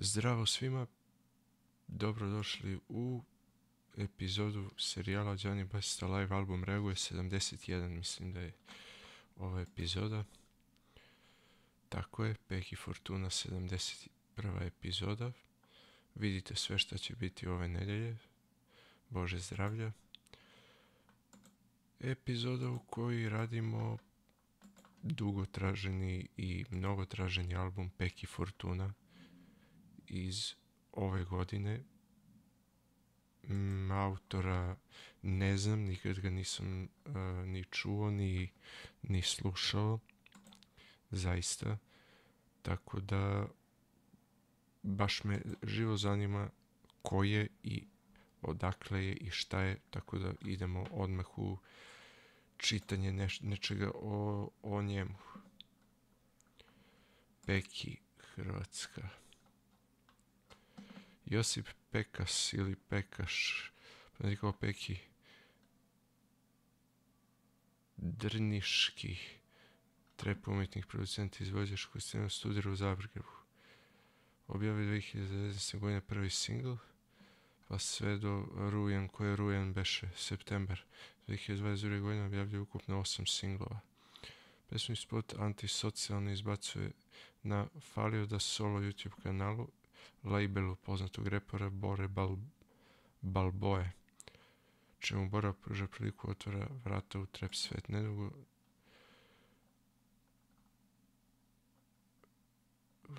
Zdravo svima, dobrodošli u epizodu serijala Gianni Battista Live album Reaguje 71, mislim da je ova epizoda. Tako je, Peki Fortuna 71. epizoda. Vidite sve što će biti ove nedelje. Bože zdravlja. Epizoda u kojoj radimo dugotraženi i mnogotraženi album Peki Fortuna iz ove godine. Autora ne znam, nikad ga nisam ni čuo ni slušao, zaista, tako da baš me živo zanima ko je i odakle je i šta je, tako da idemo odmah u čitanje nečega o njemu. Peki, Hrvatska. Josip Pekas ili Pekaš, kao Peki Drniški, trap umjetnik, producent, izvođač koji se studira u Zagrebu. Objavio 2019. godine prvi singl, pa sve do rujan, koji je rujan beše, september 2022. godine objavio ukupno 8 singlova. Pesmi spot antisocijalni izbacuje na Falio da Solo YouTube kanalu, labelu poznatog repera Bore Balboe, čemu Bora pruža priliku, otvara vrata u trap svet. Nedugo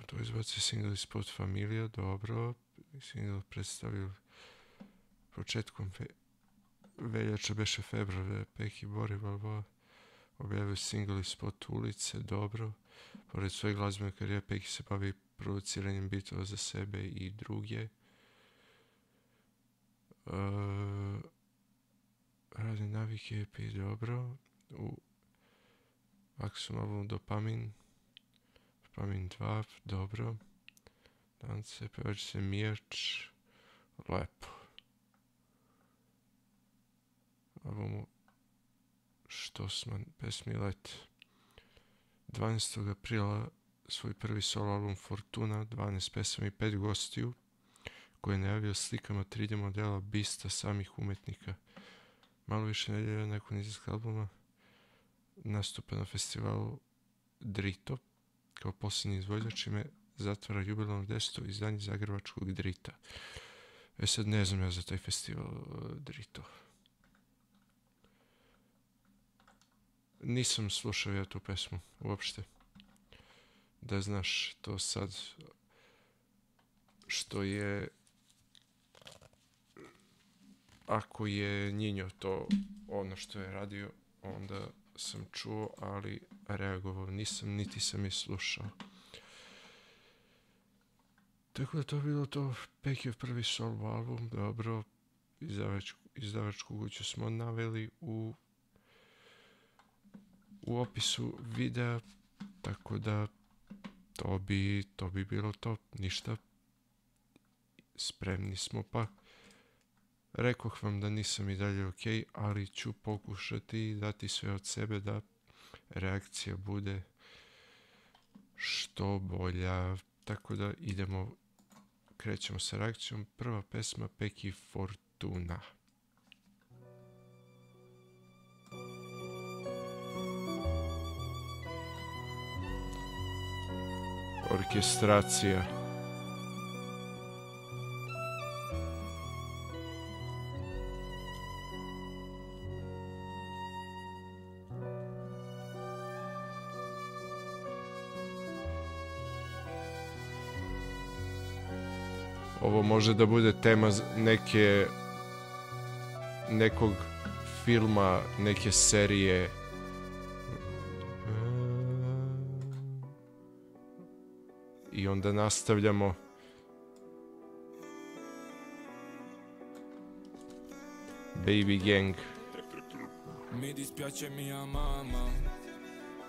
to izbaci single spot Familija, dobro. Single predstavio početkom veljača, beše februar, Peki Bore Balboa objavio single spot Ulice, dobro. Pored svoje glazbene karijere, Peki se bavi produciranjem bitova za sebe i druge. Radne navike EP, dobro. U Aksom albumu Dopamin 2, dobro. Dance, pevač se Mijač, lepo. Albumu Štosman, pesmi Let. 12. aprila svoj prvi solo album Fortuna, 12 pesama i 5 gostiju, koje je najavio slikama 3D modela bista samih umetnika. Malo više nedelja nakon izlaska albuma nastupa na festivalu Drito kao posljednji izvođač, ime zatvara jubilarno 10. izdanje zagrebačkog Drita. Sad ne znam ja za taj festival Drito. Nisam slušao ja tu pesmu uopšte. Da znaš to sad što je, ako je Njinjo to ono što je radio, onda sam čuo, ali reagovao nisam, niti sam je slušao. Tako da to je bilo to. Pekiov prvi solo album, dobro. Izdavačku kuću smo naveli u opisu videa, tako da to bi bilo to, ništa. Spremni smo, pa rekoh vam da nisam i dalje ok, ali ću pokušati dati sve od sebe da reakcija bude što bolja. Tako da krećemo sa reakcijom. Prva pesma, Peki Fortuna. Orkestracija. Ovo može da bude tema nekog filma, neke serije. I onda nastavljamo. Baby Gang. Mi dispiace mia mama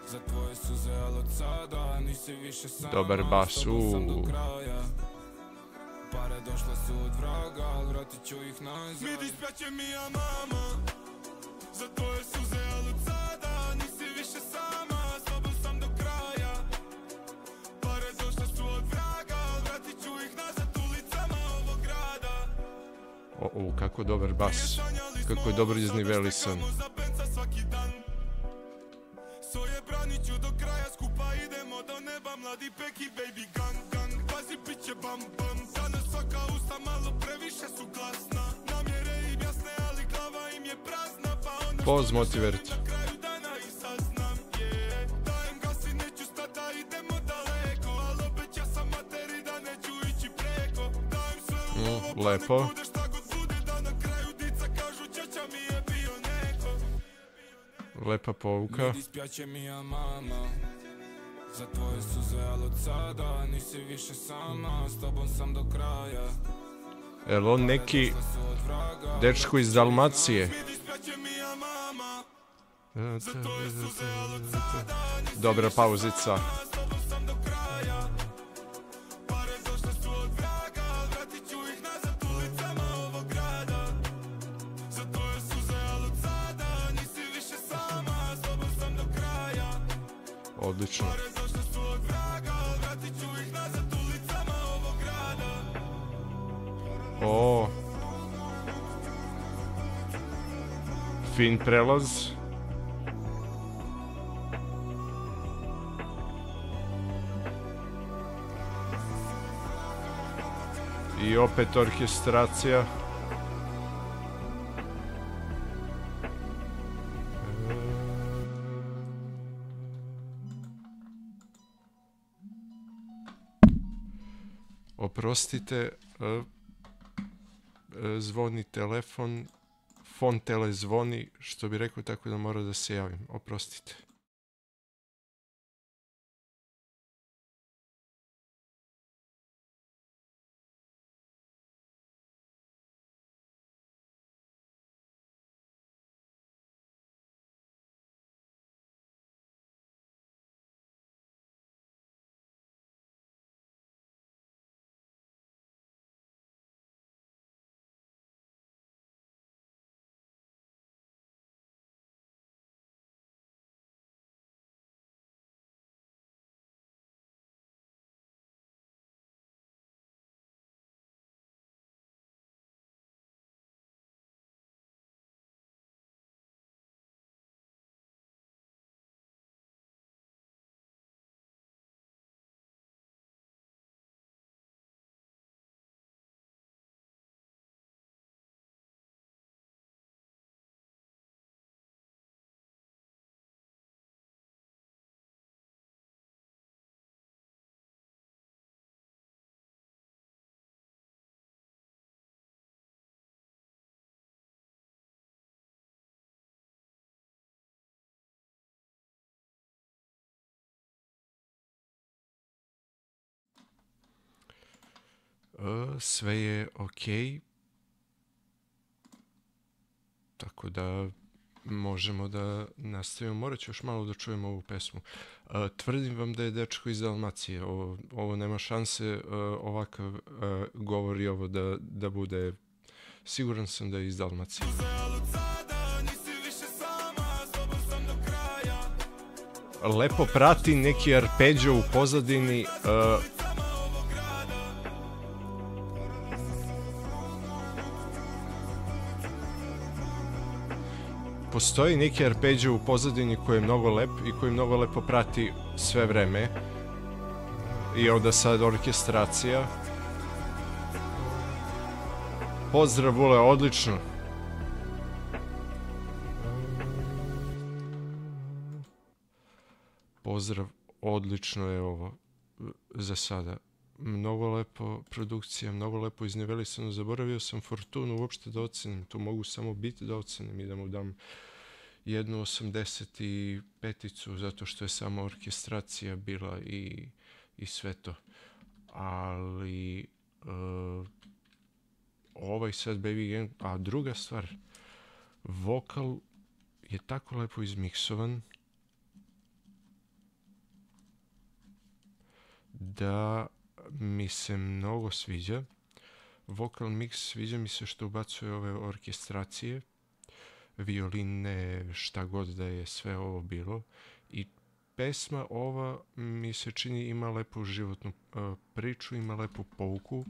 za tvoje suze, al od sada nisi više sama. Dobar bas, Pare došle su od vraga, al vratit ću ih nazad. Mi dispiace mia mama za tvoje suze, al od sada nisi više sama. S tobom sam do kraja. Pare došle su od vraga, al vratit ću ih nazad. kako dobar bas. Kako je dobro iznivelisan. Svoje branit ću do kraja, skupa idemo do neba, mladi peki, baby, gang, gang. Pazi, bit će bam, bam. Danas svaka usta malo previše su glasna. Namjere im jasne, ali glava im je prazna. Pa ono Poz motivert. na kraju dana i saznam, yeah. Dajem gas i neću stati, da idemo daleko. Al obeća sam materi da neću ići preko. Dajem sve u ovo, lepo. pa nek bude šta god bude. Da na kraju dica kažu čača mi je bio neko. Lepa pouka. Vidi spjaće mi ja mama. Za tvoje suze, al od sada nisi više sama. S tobom sam do kraja. Jel on neki dečko iz Dalmacije? Vidi spjaće mi ja mama. Dobra pauzica. S tobom sam do kraja. Pare došle su od vraga. Vratit ću ih nazad ulicama ovog grada. Za tvoje suze, al od sada nisi više sama. S tobom sam do kraja. Odlično. Pare došle su od vraga. Vratit ću ih nazad ulicama ovog grada. O, fin prelaz. I opet orkestracija. Oprostite, zvoni telefon, fon tele zvoni, što bi rekao, tako da mora da se javim. Oprostite. Sve je okej. Tako da možemo da nastavimo. Morat ću još malo da čujemo ovu pesmu. Tvrdim vam da je dečko iz Dalmacije. Ovo nema šanse, ovakav govor i ovo da bude. Siguran sam da je iz Dalmacije. Lepo prati neki arpeđo u pozadini. Postoji neki arpeđo u pozadini koji je mnogo lep i koji mnogo lepo prati sve vreme. I onda sad orkestracija. Pozdrav, Vule, odlično. Pozdrav, odlično je ovo za sada. Mnogo lepo produkcija, mnogo lepo iznivelisano. Zaboravio sam Fortunu uopšte da ocenim. Tu mogu samo biti da ocenim i da mu dam 1,85 zato što je samo orkestracija bila i sve to. Ali ovaj sad Baby Gang, a druga stvar, vokal je tako lepo izmiksovan da mi se mnogo sviđa. Vokal mix sviđa mi se što ubacuje ove orkestracije, violine, šta god da je sve ovo bilo. I pesma ova mi se čini ima lepu životnu priču, ima lepu pouku.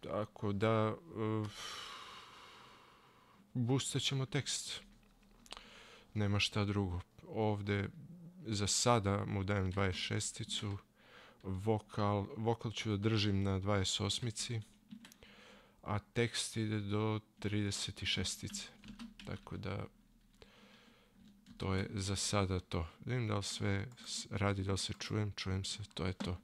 Tako da boostat ćemo tekst. Nema šta drugo. Ovdje za sada mu dajem 26-icu. Vokal ću da držim na 28-ici. A tekst ide do 36-ice. Tako da to je za sada to. Vidim da li sve radi, da li se čujem se, to je to.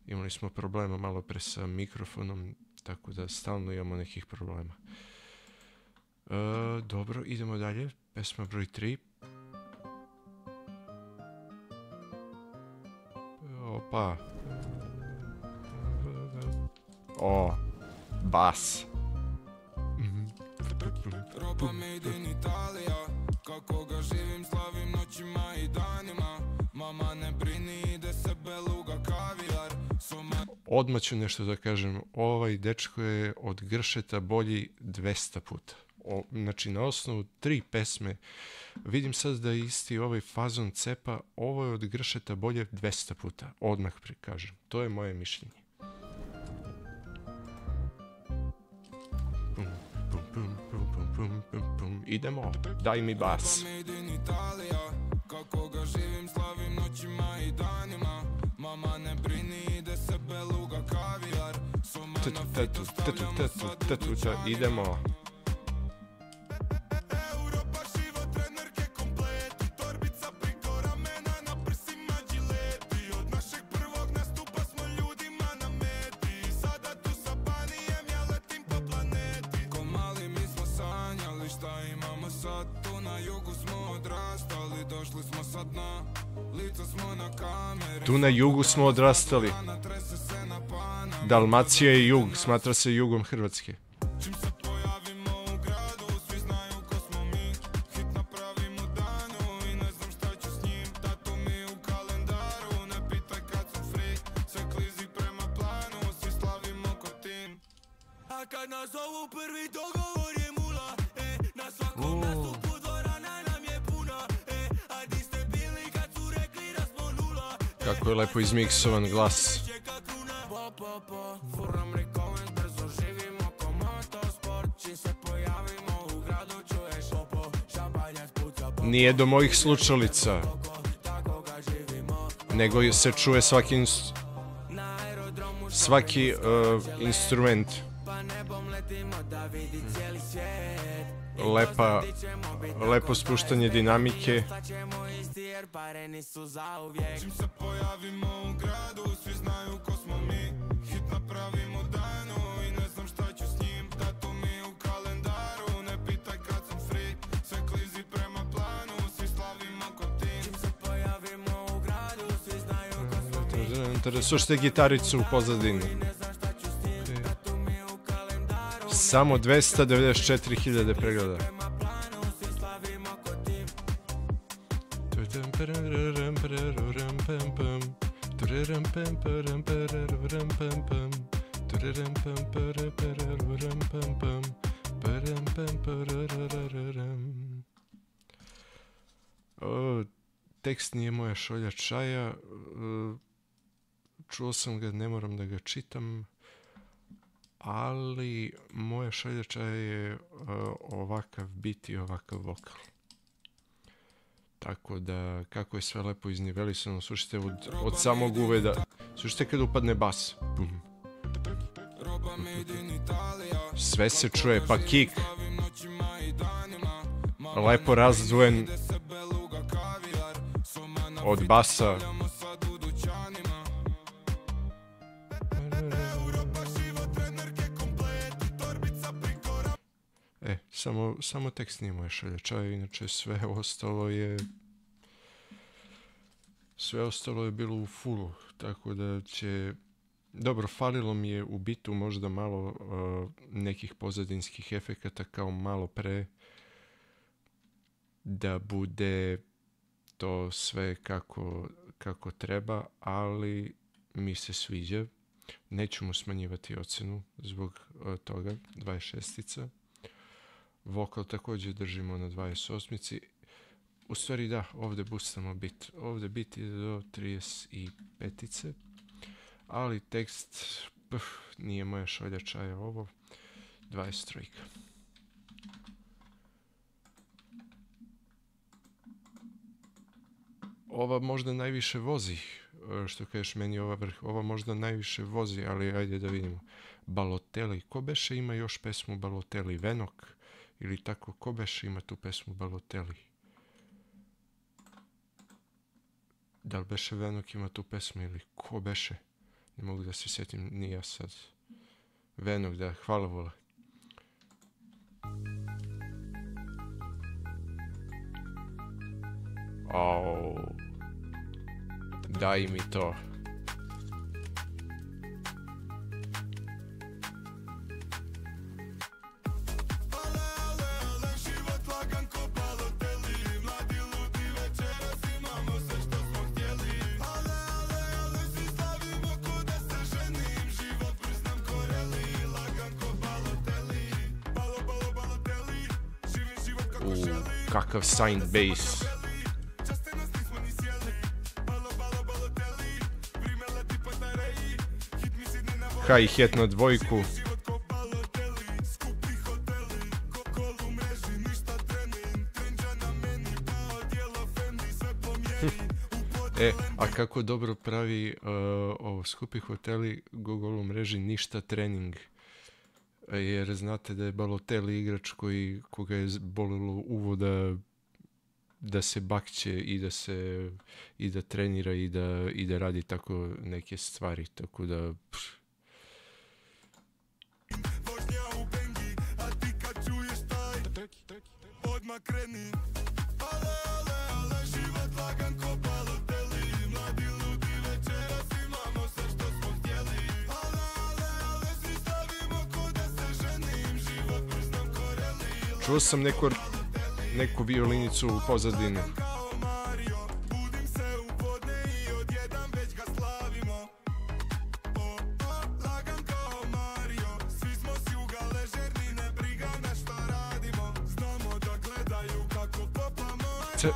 Imali smo problema malo pre sa mikrofonom, tako da stalno imamo nekih problema. Dobro, idemo dalje. Pesma broj 3. Opa. Bas. Roba made in Italija, kako ga živim, slavim noćima i danima. Mama ne brini, ide se beluga kavijar. Odmah ću nešto da kažem. Ovaj dečko je od Gršeta bolji 200 puta. Znači, na osnovu 3 pesme vidim sad da je isti ovaj fazon cepa. Ovo je od Gršeta bolje 200 puta. Odmah prikažem. To je moje mišljenje. Idemo, daj mi bas. Kako ga živim, slavim noćima i danima. Mama ne brini, ide se beluga kavijar. Idemo. Europa život, trenerke kompleti. Torbica priko ramena, na prsima džileti. Od našeg prvog nastupa smo ljudima na meti. Sada tu sa panijem, ja letim po planeti. Ko mali mi smo sanjali šta imamo sad. Tu na jugu smo odrastali, došli smo sad na lica smo na kameri. Tu na jugu smo odrastali. Dalmacija je jug, smatra se jugom Hrvatske. Čim se pojavimo u gradu, svi znaju ko smo mi. Hit napravim u danu i ne znam šta ću s njim. Tatu mi u kalendaru, ne pitaj kad sam free. Sve klizi prema planu, svi slavimo ko tim. A kad nas zovu prvi dogovor je mula. Na svakom nastupu dvorana nam je puna. A di ste bili kad su rekli da smo nula. Kako je lepo izmiksovan glas. Furam Rikovens, brzo živimo ko motosport. Čim se pojavimo u gradu čuješ popo. Šampanjac puca popo. Nije do mojih slučalica, nego se čuje svaki instrument. Lepo spuštanje dinamike. Čim se pojavimo u gradu, svi znaju ko smo mi. Hit napravim u danu i ne znam šta ću s njim. Tatu mi u kalendaru, ne pitaj kad sam free. Sve klizi prema planu, svi slavimo ko tim. Čim se pojavimo u gradu, svi znaju ko smo mi. Slušajte gitaricu u pozadini. Samo 294.000 pregleda. Tekst nije moja šolja čaja. Čuo sam ga, ne moram da ga čitam. Ali moja šolja čaja je ovakav bit i ovakav vokal. Tako da, kako je sve lepo iznivelisano, slušajte od samog uveda. Slušajte kad upadne bas. Bum. Sve se čuje, pa kick. Lepo razdvojen od basa. Samo tekst nije moja šolja čaja, inače sve ostalo je bilo u fullu, tako da će... Dobro, falilo mi je u bitu možda malo nekih pozadinskih efekata kao malo pre da bude to sve kako treba, ali mi se sviđa. Neću mu smanjivati ocenu zbog toga, 26-ica. Vokal također držimo na 28-ici. U stvari da, ovdje boostamo bit. Ovdje bit ide do 35-ice. Ali tekst Nije moja šolja čaja ovo. 23. Ova možda najviše vozi, što kažeš meni ova vrh, ova možda najviše vozi, ali ajde da vidimo. Balotelli, ko beše ima još pesmu Balotelli? Venok? Ili tako, ko beše ima tu pesmu Balotelli? Da li beše Venok ima tu pesmu ili ko beše? Ne mogu da se sjetim, nije ja sad. Venok, da, hvala vole. Daj mi to. Kakav signed bass. Hi-hat na dvojku. A kako dobro pravi ovo skupi hoteli Google u mreži ništa trening. Jer znate da je Balotelli igrač koga je bolilo uvo da se bakće i da trenira i da radi tako neke stvari, tako da odmah kreni. Ale, život lagan ko Balotelli. Mladi ludi večeras imamo sve što smo htjeli. Ale, svi slavimo ko da se ženim. Život priznam ko reli. Čuo sam neku violinicu u pozadini. Budim se u podne i odjedan već ga slavimo. Lagan kao Mario. Svi smo s juga ležerni, ne briga na šta radimo. Znamo da gledaju kako popamo. Sad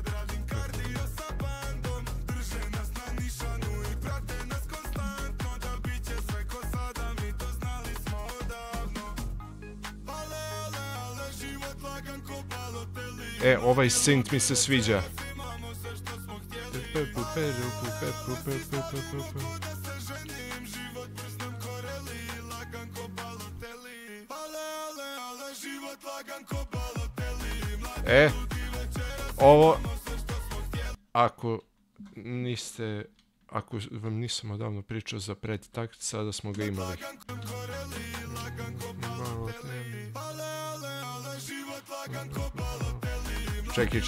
radim kardio sa bandom. Drže nas na nišanu i prate nas konstantno. Da bit će sve ko sada, mi to znali smo odavno. Ale, život lagan ko Balotelli. Ovaj synth mi se sviđa. Imamo sve što smo htjeli. Da se ženim, život priznam ko reli. Lagan ko Balotelli. Ale, život lagan ko Balotelli. Mladi ljudi večeras Ovo, imamo sve što smo htjeli. ako vam nisam odavno pričao za predtakt, sada smo ga imali. Lagan ko reli, lagan ko Balotelli. Ale, život lagan ko Balotelli. Čekaj.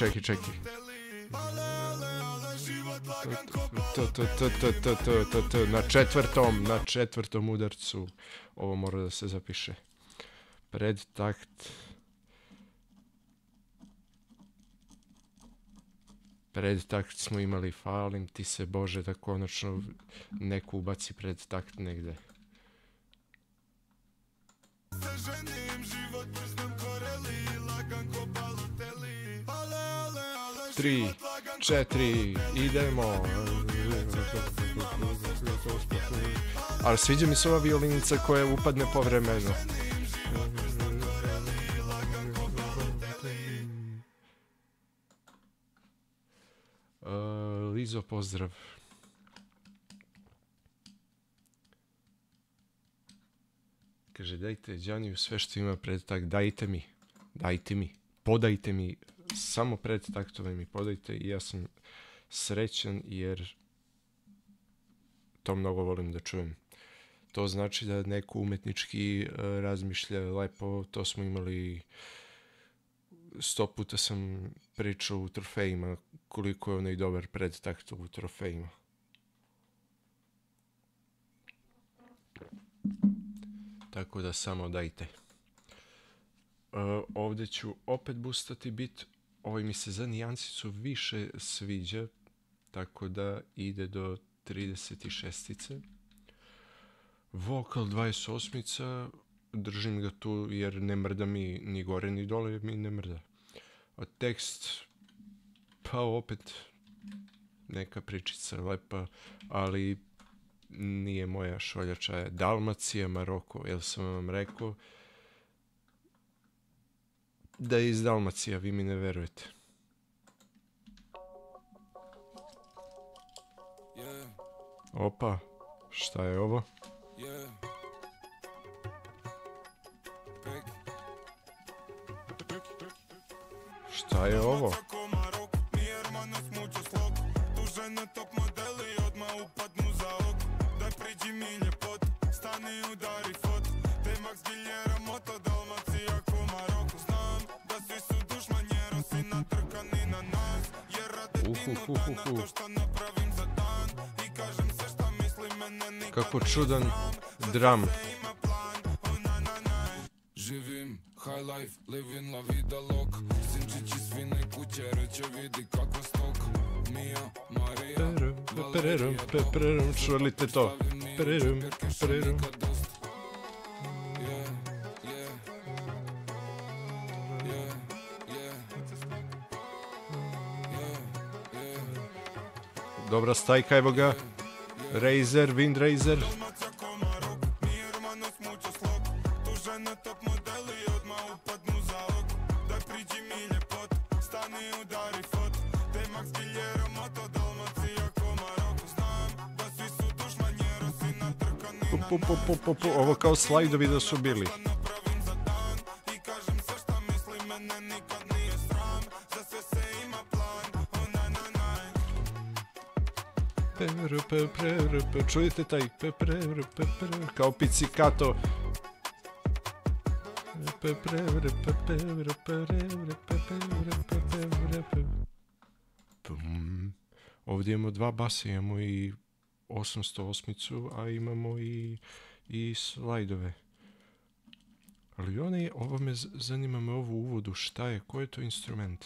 Ale, život lagan ko Na četvrtom udarcu. Ovo mora da se zapiše. Predtakt. Predtakt smo imali, falim ti se Bože da konačno neko ubaci predtakt negde. se ženim, život priznam ko reli. Lagan ko Balotelli. Ale, 3, 4, idemo. Ali sviđa mi se ova violinica koja upadne povremeno. Lizo, pozdrav. Kaže, dajte Đaniju sve što ima pred tak, dajte mi, podajte mi, samo pred taktove mi podajte i ja sam srećan jer to mnogo volim da čujem. To znači da neko umetnički razmišlja lepo, to smo imali 100 puta sam pričao u trofejima koliko je onaj dobar predtakt u trofejima. Tako da samo dajte. Ovdje ću opet boostati bit. Ovaj mi se za nijansicu više sviđa, tako da ide do 36-ice. Vokal 28-ica, držim ga tu jer ne mrda mi ni gore ni dole, mi ne mrda. A tekst, pa opet neka pričica lepa, ali nije moja šoljača, je Dalmacija, Maroko, jer sam vam rekao da je iz Dalmacija, vi mi ne verujete. Opa, šta je ovo? Šta je ovo? Kako čudan dram. Živim high life, living la vida lok. Sinčići svine kuće, reće vidi kako stok. Mija, Marija, Pererum, čulite to? Pererum. Dobra stajka, evo ga. Razer, Wind Razer. Ovo kao slajdovi da su bili. Čujete taj kao pizzicato. Ovdje imamo dva basa, imamo i 808-icu, a imamo i slajdove. Ali ovo me zanima me ovo u uvodu, šta je, koji je to instrument?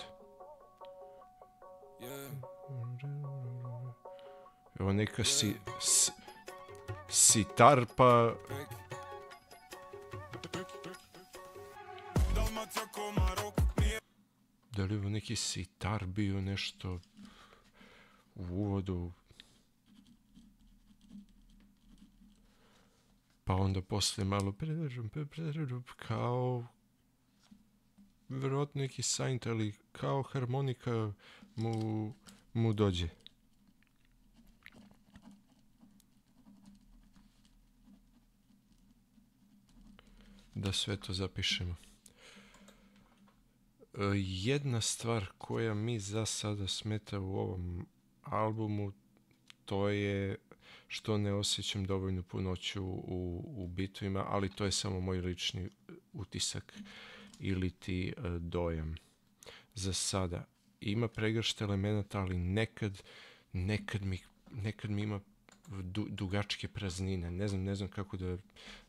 Evo neka sitar, pa... Da li ovo neki sitar bio nešto u uvodu? Pa onda poslije malo kao vjerojatno neki saint, ali kao harmonika mu dođe. Da sve to zapišemo. Jedna stvar koja mi za sada smeta u ovom albumu, to je što ne osjećam dovoljno punoću u bitovima, ali to je samo moj lični utisak ili ti dojam. Za sada ima pregršt elemenata, ali nekad mi ima dugačke praznine. Ne znam kako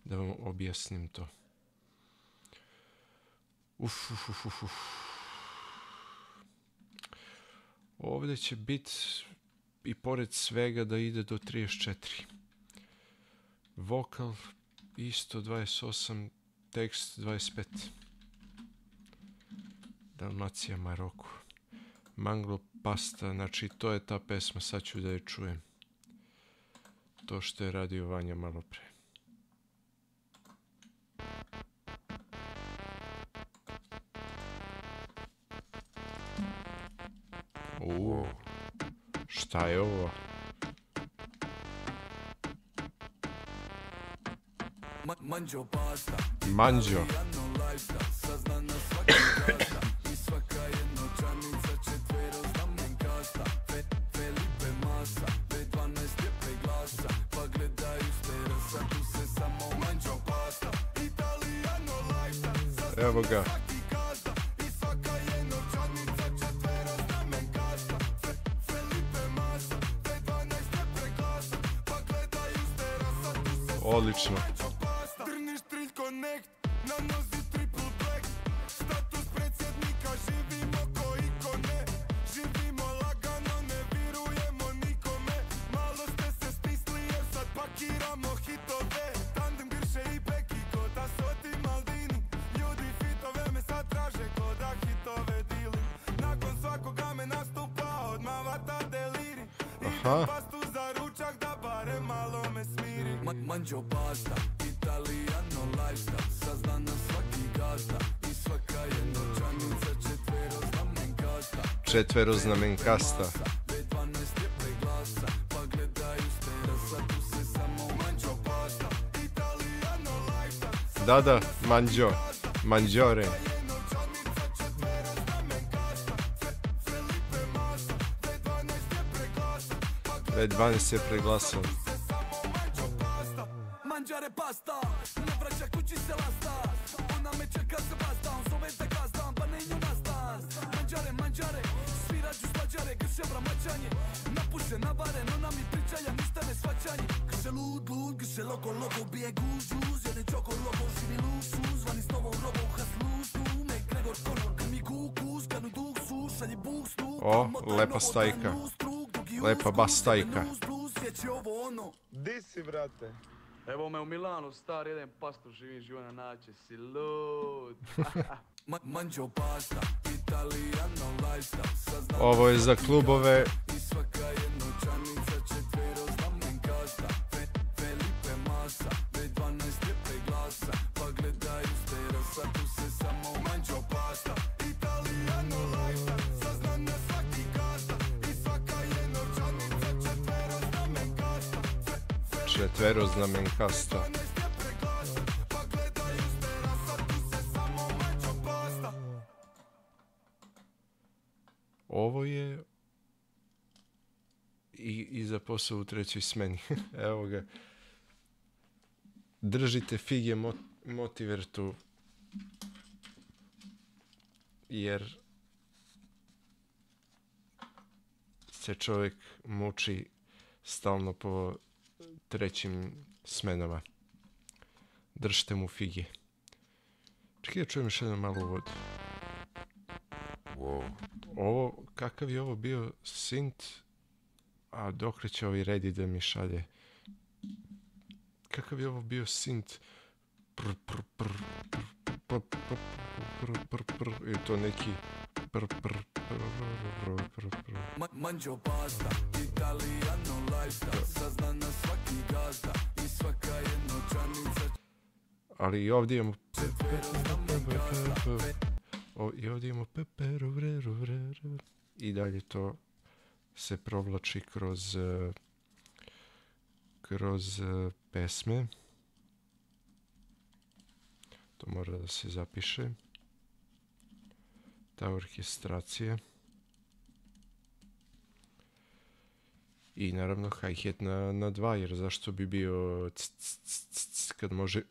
da vam objasnim to. Ovdje će biti i pored svega da ide do 34. Vokal isto 28, tekst 25. Dalmacija, Maroko. Manglo Pasta, znači to je ta pesma, sad ću da je čujem. To što je radio Vanja malo pre. Šta je ovo? Manđo. Evo ga. Odlično. Aha. premalo me smiri. Manđo pasta, Italijano lifestyle, saznana svaki gazda i svaka je novčanica četveroznamenkasta. B12 je preglasa, pa gledaju s terasa, tu se samo manđo pasta. Italijano lifestyle, Da, manđore. B12 je preglasao. Manđare pasta, ne vraća kući se lasta, ona me čeka se basta, on zove te gazda, pa ne nju nastan. Manđare, svirađu slađare, grše vramačanje, napuše navare, no nam i pričaja, ništa ne svačanje. Grše lud, grše logo, bije guz, jedan čoko logo, živi luksuz, vani s novom robom, haslustu, McGregor, Conor, krmi kukus, kanu dug su, šalji bug stu, O, lepa stajka. Lepa bas stajka. di si brate? Evo me u Milanu, star jedan pastor živi živona naće, si lud. Manđo pasta, Italijano lifestyle, saznana Ovo je za klubove. i svaka je novčanica četveroznamenkasta. Felipe Massa, B12 je preglasa, pa gledaju s terasa, tu se samo manđo pasta. Italijano lifestyle, saznana svaki gazda i svaka je novčanica četveroznamenkasta. Četveroznamenkasta. Ovo je i za posao u trećoj smeni. Evo ga. Držite fige motivertu, jer se čovjek muči stalno po trećim smenama. Držite mu fige. Čekaj da čujem još jedno malo uvod. Wow. Ovo, kakav je ovo bio synth, a dokle će ovi redi da mi šalje. Kakav je ovo bio synth. I to neki Manđo pasta, Italijano lifestyle, saznana svaki gazda i svaka je novčanica. ali i ovdje imamo i dalje to se provlači kroz pesme. To mora da se zapiše. Ta orkestracija. I naravno hi-hat na dva, jer zašto bi bio kad može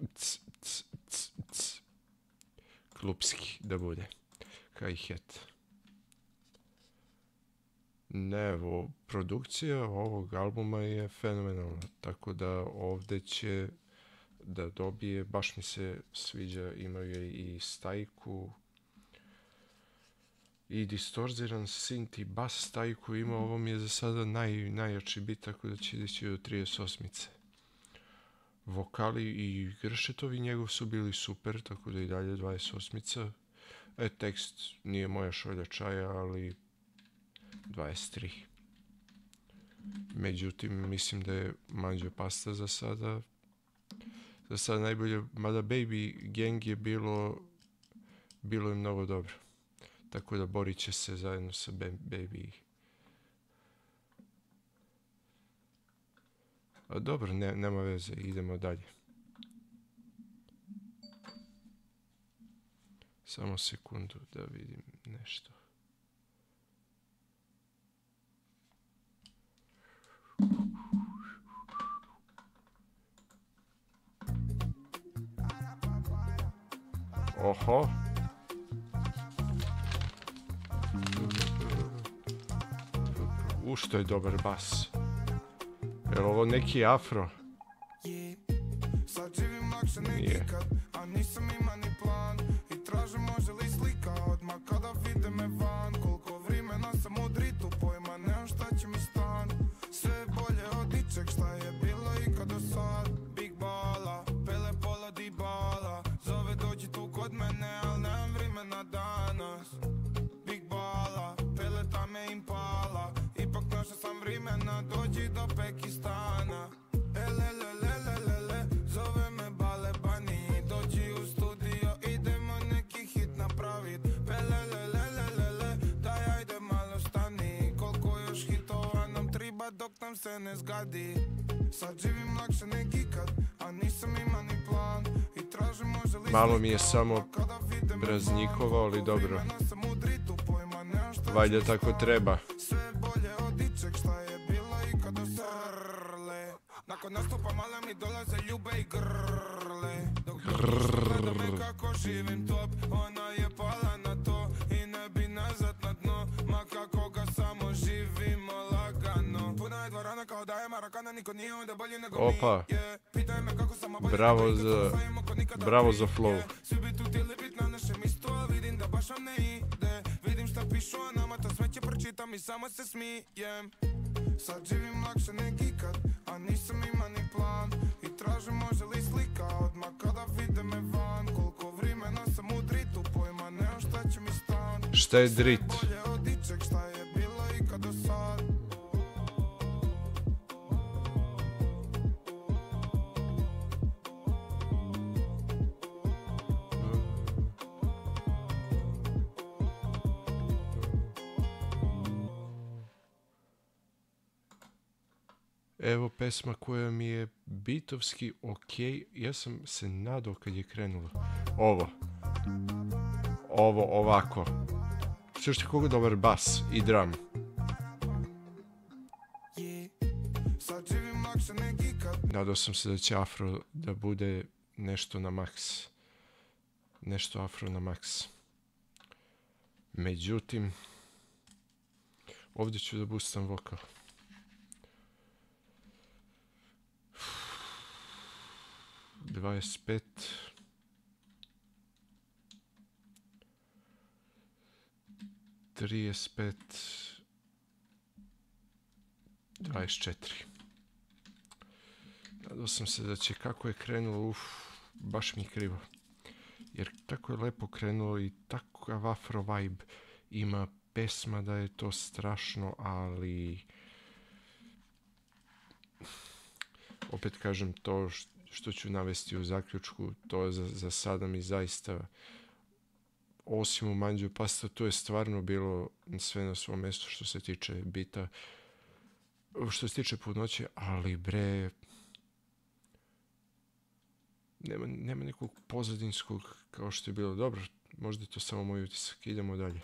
klupski da bude hi-hat. Ne, evo, produkcija ovog albuma je fenomenalna, tako da ovdje će da dobije, baš mi se sviđa, imaju i stajku i distorziran synth i bas stajku ima, ovo mi je za sada najjači bit, tako da će ići do 38. Vokali i Gršetovi njegov su bili super, tako da i dalje 28. Tekst nije moja šolja čaja, ali 23. Međutim, mislim da je Manđo pasta za sada najbolje, mada Baby Gang je bilo je mnogo dobro. Tako da borit će se zajedno sa Baby. A dobro, nema veze, idemo dalje. Samo sekundu da vidim nešto. Oho. Što je dobar bas. Je li ovo neki afro? Sad živim lakše nikad, a nisam ima ni plan. I tražim može li slika odmah kada vide me van. Koliko vremena sam u dritu, pojma nemam šta će mi stan. Sve je bolje od ičeg šta je bilo ikad do sad. Big bala, Pele Pola Dybala. Zove dođi tu kod mene, al nemam vremena danas. Big bala, Peleta me impala. Ipak našao sam vremena, dođi do Pakistana. dok nam se ne zgadi. Sad živim lakše nek ikad, a nisam ima ni plan. I tražim može li Malo mi je slika, samo pa kada vide me Braznikovo, van, ali koliko dobro. vremena sam u dritu, pojma nemam šta ću Valjda mi tako sam. treba. Sve je bolje od ičeg šta je bilo i kada srle. Nakon nastupa male mi dolaze ljube i grle. Dok gleda me kako živim top, ona je pala na to i ne bi nazad na dno. Ma kako ga samo živimo lagano. Puna je dvorana kao da je Marakana, niko nije onda bolji nego mi. Opa. Yeah. Pitaj me kako sam bolje Bravo nego ikad, za- ostavimo ko nikada bravo prije. za flow. Yeah. Svi bi tu htjeli bit na našem istu, a vidim da baš vam ne ide. Vidim šta pišu o nama, to sve će pročitam i samo se smijem. Sad živim lakše nek ikad, a nisam ima ni plan. I tražim može li slika odmah kada vide me van. Koliko vremena sam u dritu, pojma nemam šta će mi stan. Šta je drit? Bolje od ičeg šta je bilo i kad do sad. Evo pesma koja mi je bitovski ok. Ja sam se nadao kad je krenulo. Ovo ovako. Slušajte koliko dobar bas i drum. Yeah. Sad živim lakše nek ikad. Nadao sam se da će afro da bude nešto na maks. Nešto afro na maks. Međutim, ovdje ću da boostam vokal. ...25... 35... 24. Nadao sam se da će kako je krenulo, baš mi je krivo. Jer tako je lepo krenulo i takav afro vibe ima pesma da je to strašno, ali... Opet kažem to što ću navesti u zaključku, to je za sada mi zaista, osim u Manđu Pasta, to je stvarno bilo sve na svom mjestu što se tiče bita, što se tiče Punoće, ali bre, nema nekog pozadinskog kao što je bilo. Dobro, možda je to samo moj utisak. Idemo dalje.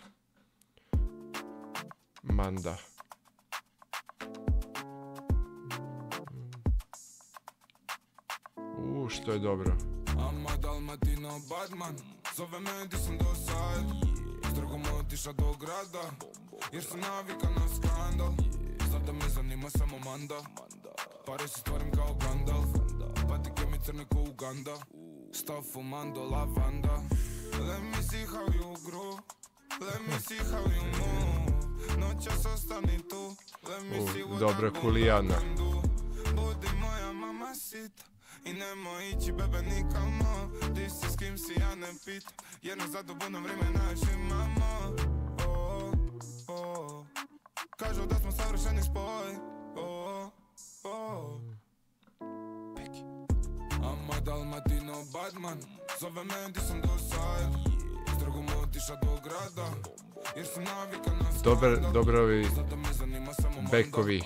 Manda. Što je dobro. Ama Dalmatino Badman, zove me di sam do sad. S drugom otiša do grada, jer sam navika na skandal. Sada me zanima samo Manda, pare si stvarim kao Gandalf. Patike mi crne ko Uganda, stav fumando lavanda. Let me see how you grow, let me see how you move. Noćas ostani tu, let me see what dobra I Kulijana. can do. Budi moja mamacita i nemoj ići bebe nikamo. Ti si s kim si ja ne pitam, jer na zadovoljno vrijeme naš imamo. Oh, oh. Kažu da smo savršeni spoj. Oh, oh. Peki. Ama Dalmatino Badman, zove me di sam do sad. S drugom otiša do grada, jer sam navika na skandal. Dobro ovi Sada me zanima samo Manda. bekovi.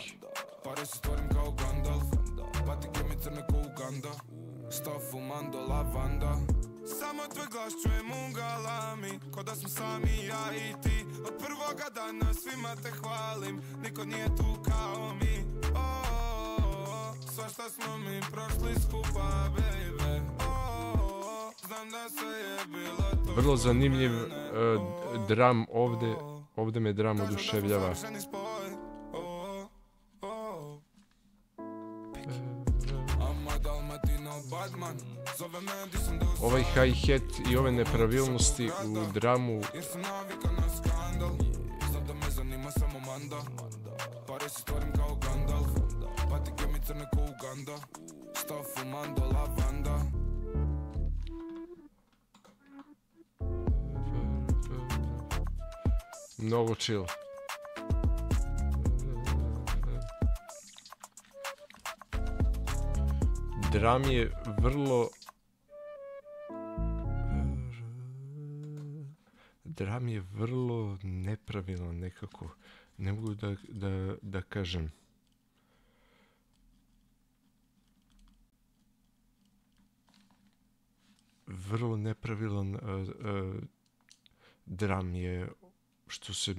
Pare si stvorim kao Gandalf, patike mi crne ko Uganda, stav fumando lavanda. Samo tvoj glas čujem u galami, ko da smo sami ja i ti. Od prvoga dana svima te hvalim, niko nije tu kao mi. Svašta smo mi prošli skupa, baby. Znam da sve je bilo to. Vrlo zanimljiv dram ovdje. Ovdje me dram oduševljava. Ovaj hi-hat i ove nepravilnosti u dramu jer sam navika na skandal. Sada me zanima samo Manda, pare si stvorim kao Gandalf. Patike mi crne ko Uganda, stav fumando lavanda. mnogo chill. Dram je vrlo... Dram je vrlo nepravilan nekako. Ne mogu da kažem. vrlo nepravilan dram je, što se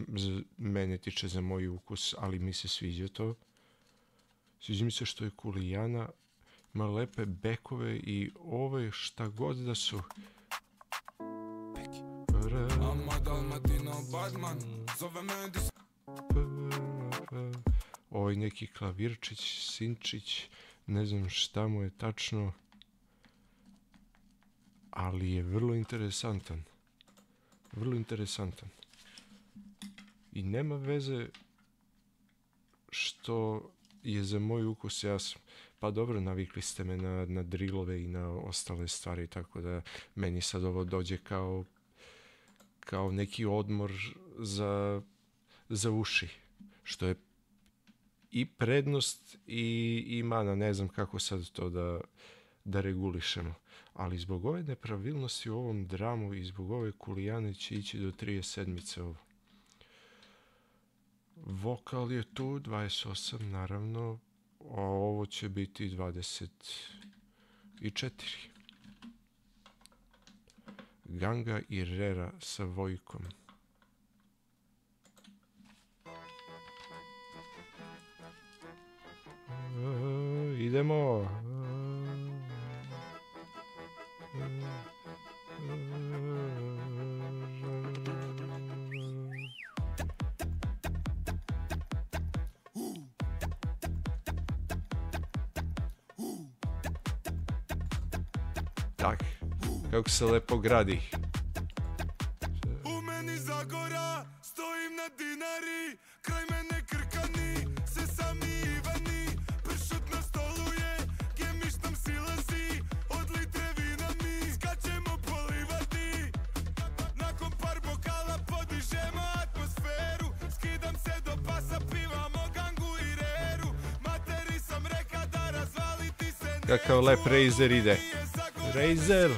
mene tiče za moj ukus, ali mi se sviđa to. Sviđa mi se što je kulijana, ima lepe bekove i ove šta god da su. Ovaj neki klavirčić, sinčić, ne znam šta mu je tačno, ali je vrlo interesantan. Vrlo interesantan. I nema veze što je za moj ukus, pa dobro, navikli ste me na drillove i na ostale stvari, tako da meni sad ovo dođe kao neki odmor za uši, što je i prednost i mana, ne znam kako sad to da regulišemo. Ali zbog ove nepravilnosti u ovom dramu i zbog ove kulijane će ići do 37 ovo. Vokal je tu, 28 naravno, a ovo će biti 24. Ganga i Rera sa Vojkom. Idemo. Tak, kako se lepo gradi. U meni Zagora, stojim na Dinari, kraj mene Krkani, se sami Ivani, pršut na stolu je, gemiš nam silazi, od litre vina mi, skačemo po livadi, nakon par bokala podižemo atmosferu, skidam se do pasa, pivamo gangu i reru, materi sam reka da razvaliti se neću. Kakav lep Razer ide. Razer!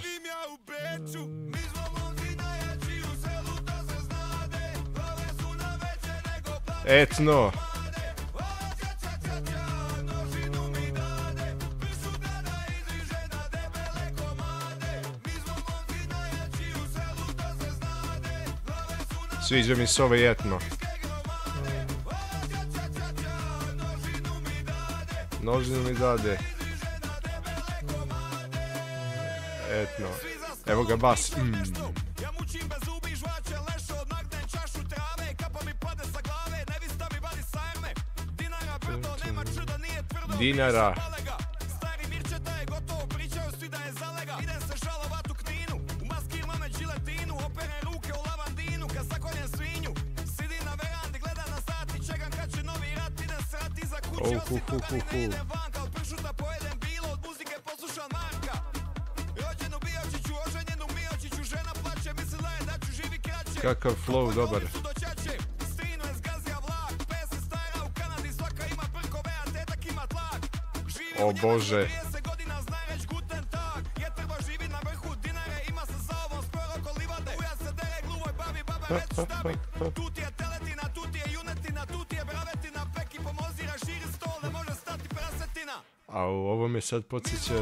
Etno! Sviđa mi se ovaj etno. Nožinu mi dade. Etno. Evo ga bas. Ja mučim bez zubi, žvače leše, odmaknem čašu trave, kapa mi pade sa glave, nevista mi vadi sajme. Dinara brdo, nema čuda, nije tvrdo, Dinara. stari Mirčeta je gotovo, pričaju svi da je zalega. Idem se žalovat u Kninu, u maski imame džiletinu, opere ruke u lavandinu, kad zakoljem svinju. Sidim na verandi, gledam na sat i čekam kad će novi rat, idem srati iza kuće, osim toga ni ne idem vanka, od pršuta pojedem bilo, od muzike poslušam Marka. Rođen u Biočiću, oženjen u Miočiću, žena plače, mislila je da ću živi kraće. Kakav flow dobar. Strinu je zgazija vlak, pes je stara u Kanadi, svaka ima brkove, a tetak ima tlak. Živi O u Bože. Njemačkoj 30 godina, zna reć guten tag. Je treba živi na vrhu Dinare, ima se za ovom sporo ko livade. Uja se dere gluvoj babi, baba već štabik. Tu ti je teletina, tu ti je junetina, tu ti je bravetina, peki pomozi, raširi stol, ne može stati prasetina. A ovo me sad podsjeća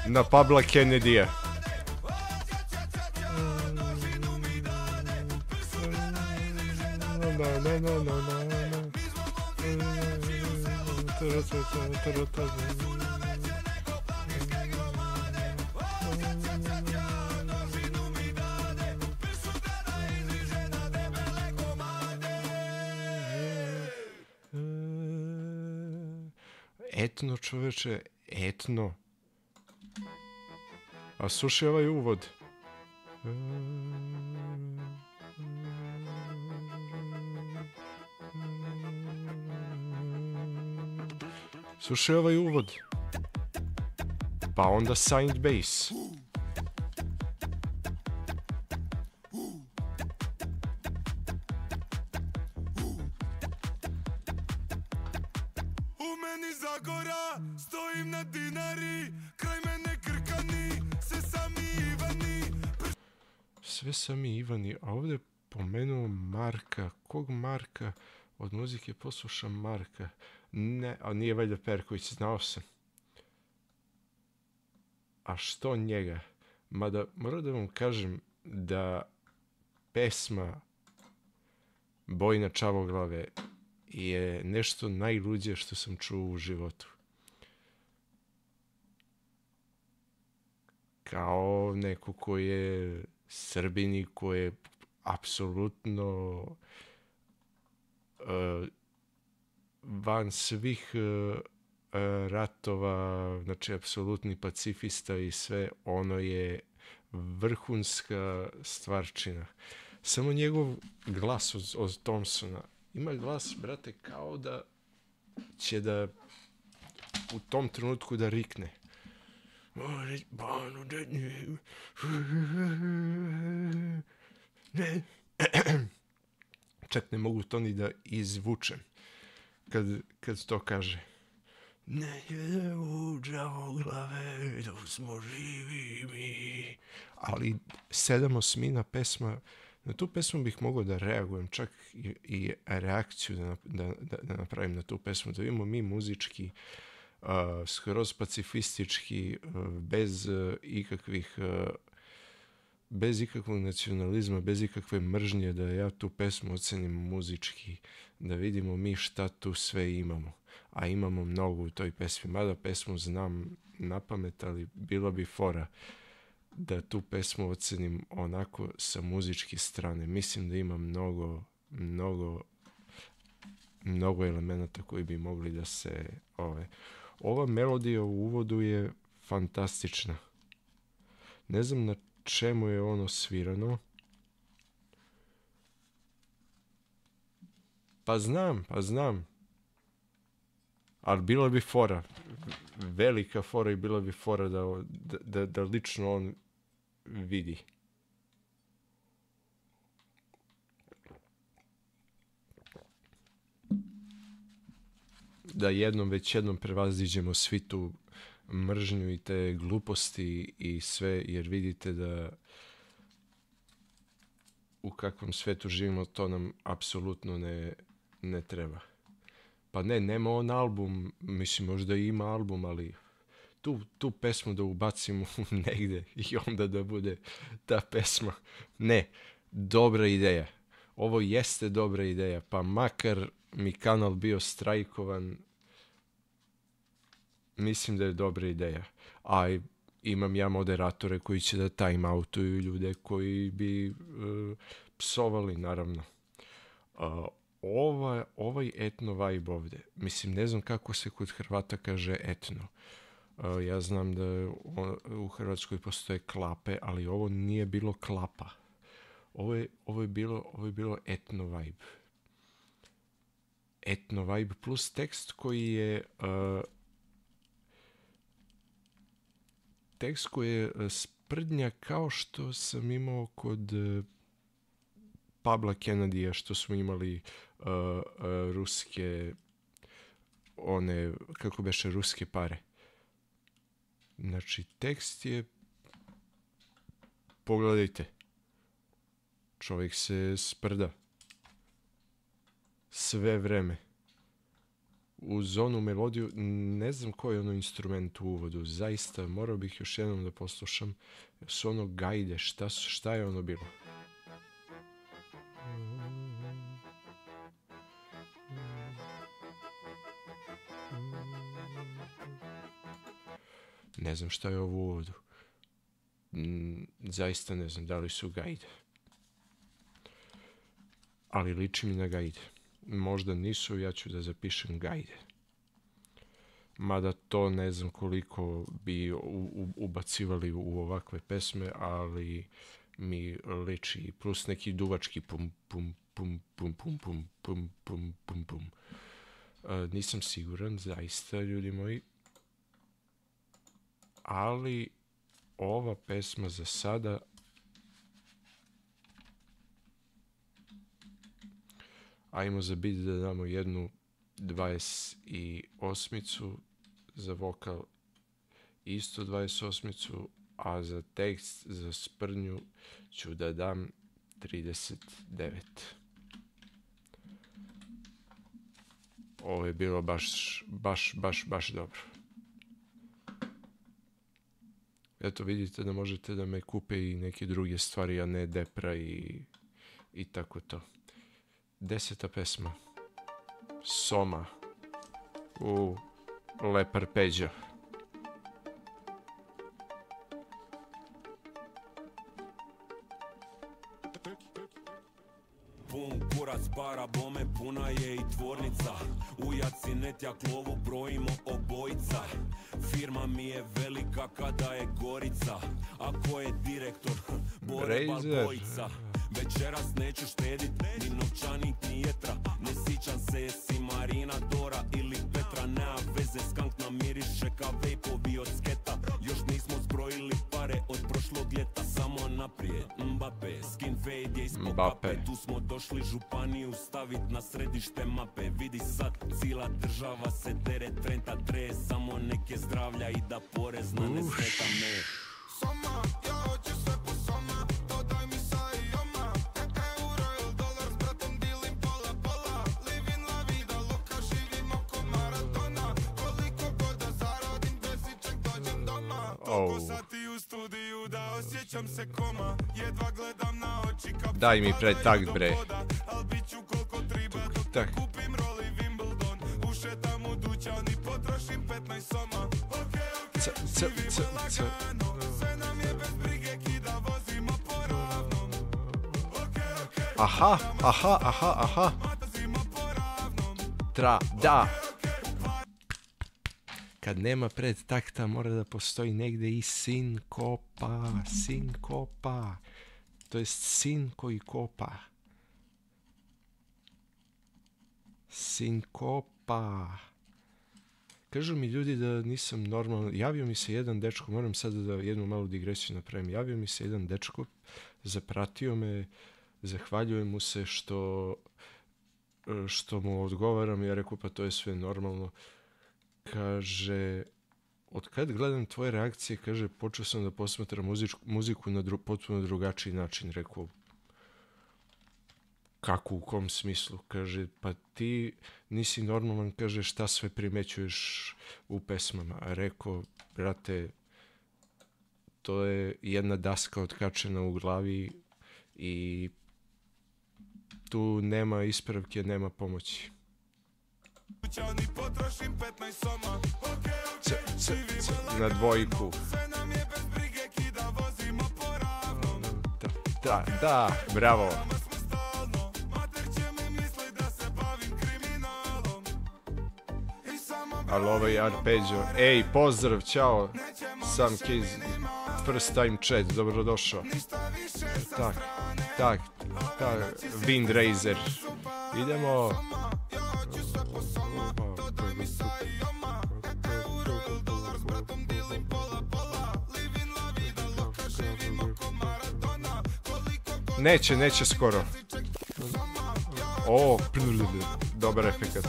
na Pabla Kennedy-a. Etno, čoveče, etno. A slušaj ovaj uvod. Slušaj ovaj uvod. Pa onda signed bass. U meni Zagora, stojim na Dinari, kraj mene Krkani, se sami Ivani. Sve sami Ivani, a ovdje pomenuo Marka. Kog Marka? Od muzike poslušam Marka. Ne, a nije valjda Perković, znao sam. a što njega. Mada moram da vam kažem da pesma Bojna Čavoglave je nešto najluđe što sam čuo u životu. Kao neko ko je Srbin i ko je apsolutno van svih ratova, znači apsolutni pacifista i sve, ono je vrhunska stvarčina. Samo njegov glas od Thompsona ima glas, brate, kao da će da u tom trenutku da rikne. Čak ne mogu to ni da izvučem kad to kaže. Ne jedemo Čavoglave dok smo živi mi. Ali 7/8 pesma, na tu pesmu bih mogao da reagujem, čak i reakciju da napravim na tu pesmu, da vidimo mi muzički, skroz pacifistički, bez ikakvog nacionalizma, bez ikakve mržnje, da ja tu pesmu ocenim muzički, da vidimo mi šta tu sve imamo. A imamo mnogo u toj pesmi. Mada pesmu znam na pamet, ali bilo bi fora da tu pesmu ocenim onako sa muzičke strane. Mislim da ima mnogo elemenata koji bi mogli da se... Ova melodija u uvodu je fantastična. Ne znam na čemu je ono svirano. Pa znam. Ali bila bi fora. Velika fora i bila bi fora da lično on vidi. Da već jednom prevaziđemo svi tu mržnju i te gluposti i sve, jer vidite da u kakvom svetu živimo, to nam apsolutno ne treba. Pa nema on album, mislim možda ima album, ali tu pesmu da ubacimo negde i onda da bude ta pesma. Ne, dobra ideja. Ovo jeste dobra ideja, pa makar mi kanal bio strajkovan, mislim da je dobra ideja. A imam ja moderatore koji će da time-outuju ljude koji bi psovali, naravno. Ovaj etno vibe ovde, mislim, ne znam kako se kod Hrvata kaže etno. Ja znam da u Hrvatskoj postoje klape, ali ovo nije bilo klapa. Ovo je bilo etno vibe. Etno vibe plus tekst koji je sprdnja kao što sam imao kod Pabla Kennedya, što smo imali ruske kako beše, ruske pare. Znači, tekst je, pogledajte, čovjek se sprda sve vreme uz onu melodiju. Ne znam koji je ono instrument u uvodu, zaista morao bih još jednom da poslušam. Su ono gajde, šta je ono bilo? Ne znam šta je ovo u uvodu. Zaista ne znam da li su gajde. Ali liči mi na gajde. Možda nisu, ja ću da zapišem gajde. Mada to ne znam koliko bi ubacivali u ovakve pesme, ali mi liči. Plus neki duvački pum pum pum pum pum pum pum pum pum pum. Nisam siguran, zaista, ljudi moji. Ali ova pesma za sada ajmo za bit da damo jednu 28-icu, za vokal isto 28-icu, a za tekst, za sprdnju ću da dam 39. Ovo je bilo baš dobro. Eto, vidite da možete da me kupe i neke druge stvari, a ne Depra i tako to. 10. pesma. Soma. U lep arpeđo. Pun kurac para bome, puna je i tvornica. U Jacinetjak lovu brojimo obojica. Firma mi je velika kada je Gorica. Ako je direktor, Bore Balbojica. Večeras neću štedit, ni novčanik, ni jetra. Ne sićam se jesi Marina, Dora ili Petra. Nema veze, skank namiriše ka vejpovi od sketa. Još nismo zbrojili pare od prošlog ljeta. Samo naprijed, Mbappe, skin fade je ispod pape. Tu smo došli županiju stavit na središte mape. Vidi sad, cijela država se dere, Trenta tre. Samo neke zdravlja i da porezna ne smeta me. Soma, ja hoću sve po soma, dodaj mi sa i oma. Euro ili dolar s bratom dilim pola pola. Living la vida loka, živim oko maratona. Koliko god da zaradim, bez ičeg dođem doma. Toliko sati u studiju da osjećam se koma. Jedva gledam na oči kap. Daj mi pretakt, bre. Al bit ću koliko treba dok kupim roli Wimbledon. Ušetam u dućan i potrošim 15 soma. Aha. Da. Kad nema predtakta mora da postoji negde i sinkopa. To jest sin koji kopa. Sinkopa. Kažu mi ljudi da nisam normalan. Javio mi se jedan dečko, moram sada da jednu malu digresiju napravim. Javio mi se jedan dečko, zapratio me, zahvaljujem mu se što mu odgovaram. Ja rekao, pa to je sve normalno. Kaže, od kad gledam tvoje reakcije, kaže, počeo sam da posmatram muziku na potpuno drugačiji način. Rekao, kako, u kom smislu? Kaže, pa ti nisi normalan, kaže, šta sve primećuješ u pesmama. A rekao, brate, to je jedna daska otkačena u glavi i tu nema ispravke, nema pomoći. Na dvojku. Da, bravo. Ali ovo je arpeđo. Ej, pozdrav, čao. Sam Kiz, first time chat, dobrodošao. Tak, Windraiser. Idemo. Neće skoro. O, dobar efekat.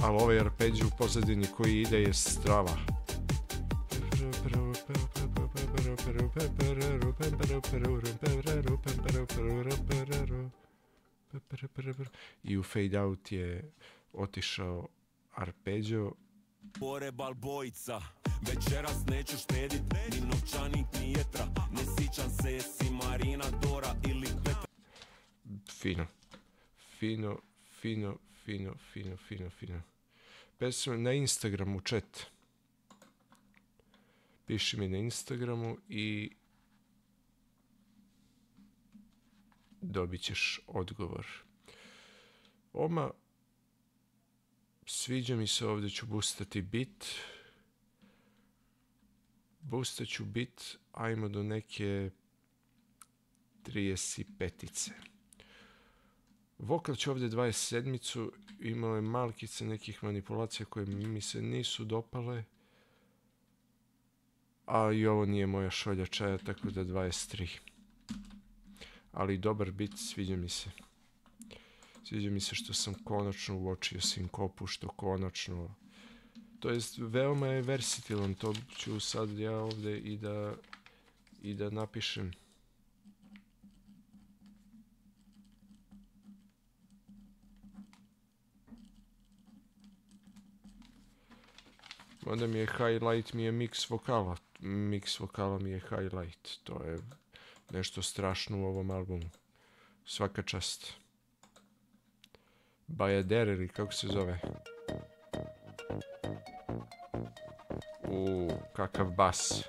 Ali ovaj arpeđi u pozadini koji ide je strava. I u fade out je otišao arpeđo. Bore Balbojica, večeras neću štedit, ni novčanik, ni jetra. Ne sićam se jesi Marina, Dora ili Petra. Fino. Pesma na Instagramu, chat. Piši mi na Instagramu i dobit ćeš odgovor. Oma, sviđa mi se, ovdje ću boostati bit. Boostat ću bit, ajmo do neke 35-ice. Vokal će ovdje 27-icu, imao je malkice nekih manipulacija koje mi se nisu dopale. A i ovo nije moja šolja čaja, tako da 23. Ali dobar bit, sviđa mi se. Sviđa mi se što sam konačno uočio sinkopu, što konačno... To jest, veoma je versatilan, to ću sad ja ovdje i da napišem. Onda mi je highlight, mi je mix vokala. Mix vokala mi je highlight. To je nešto strašno u ovom albumu. Svaka čast. Bajader ili kako se zove? Kakav bas.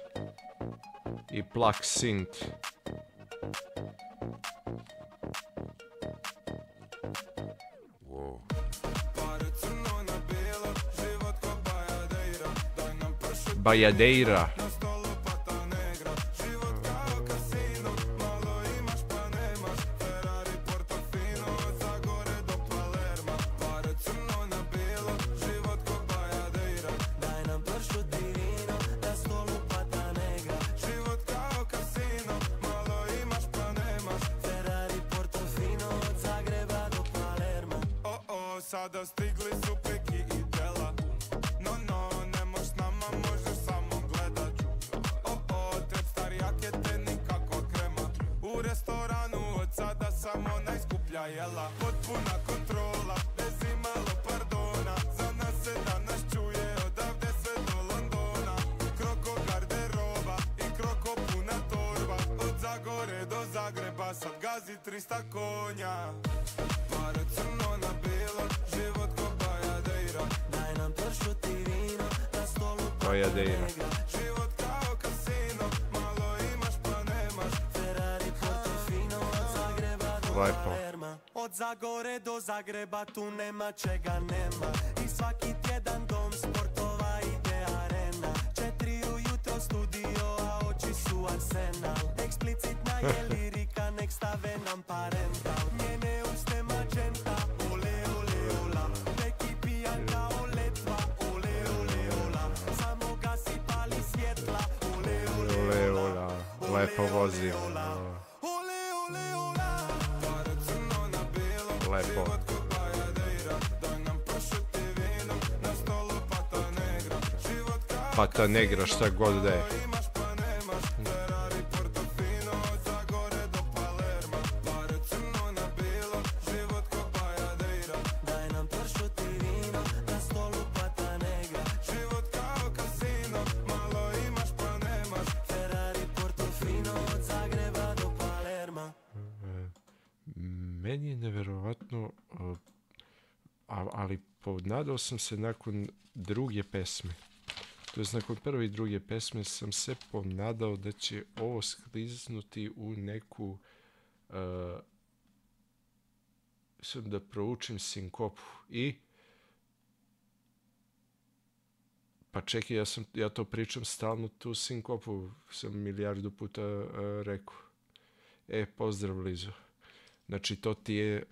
I plak synth. Bajadeira. Sada stigli su Peki i Dela. No, ne moš s nama, možeš samo gledat. Tret starijake te nikako krema. U restoranu od sada samo najskuplja jela. Potpuna kontrola, bez imalo pardona. Za nas se danas čuje odavde sve do Londona. Kroko garderoba i kroko puna torba. Od Zagore do Zagreba sad gazi 300 konja. Pare crno na bilo, život ko Bajadeira. Daj nam pršut i vino, na stolu Bajadeira. Život kao kasino, malo imaš pa nemaš. Ferrari, Portofino, od Zagreba do Palerma. Od Zagore do Zagreba tu nema čega nema. I svaki tjedan dom sportova ide arena. 4 ujutro studio, a oči su Arsenal. Eksplicitna je lirika, nek stave nam parental. Njene uste magenta, ole ole ola. Neki pijan kao letva, ole ole ola. Samo gasi pali svjetla, ole ole ola. Lepo vozi. Ole ole ola. Pare crno na bilo, Lepo. život ko Bajadeira. Daj nam pršut i vino, na stolu pata negra. Život kao Pata negra, šta god da je. imaš pa nemaš. Ferrari, Portofino, od Zagore do Palerma. Pare crno na bilo, život ko Bajadeira. Daj nam pršut i vino, na stolu pata negra. Život kao kasino, malo imaš pa nemaš. Ferrari, Portofino, od Zagreba do Palerma. Meni je neverovatno, ali ponadao sam se nakon druge pesme. To je nakon prve i druge pesme sam se ponadao da će ovo skliznuti u neku sad da proučim sinkopu i pa čekaj, ja to pričam stalno, tu sinkopu sam milijardu puta rekao. Pozdrav Lizo. Znači to ti je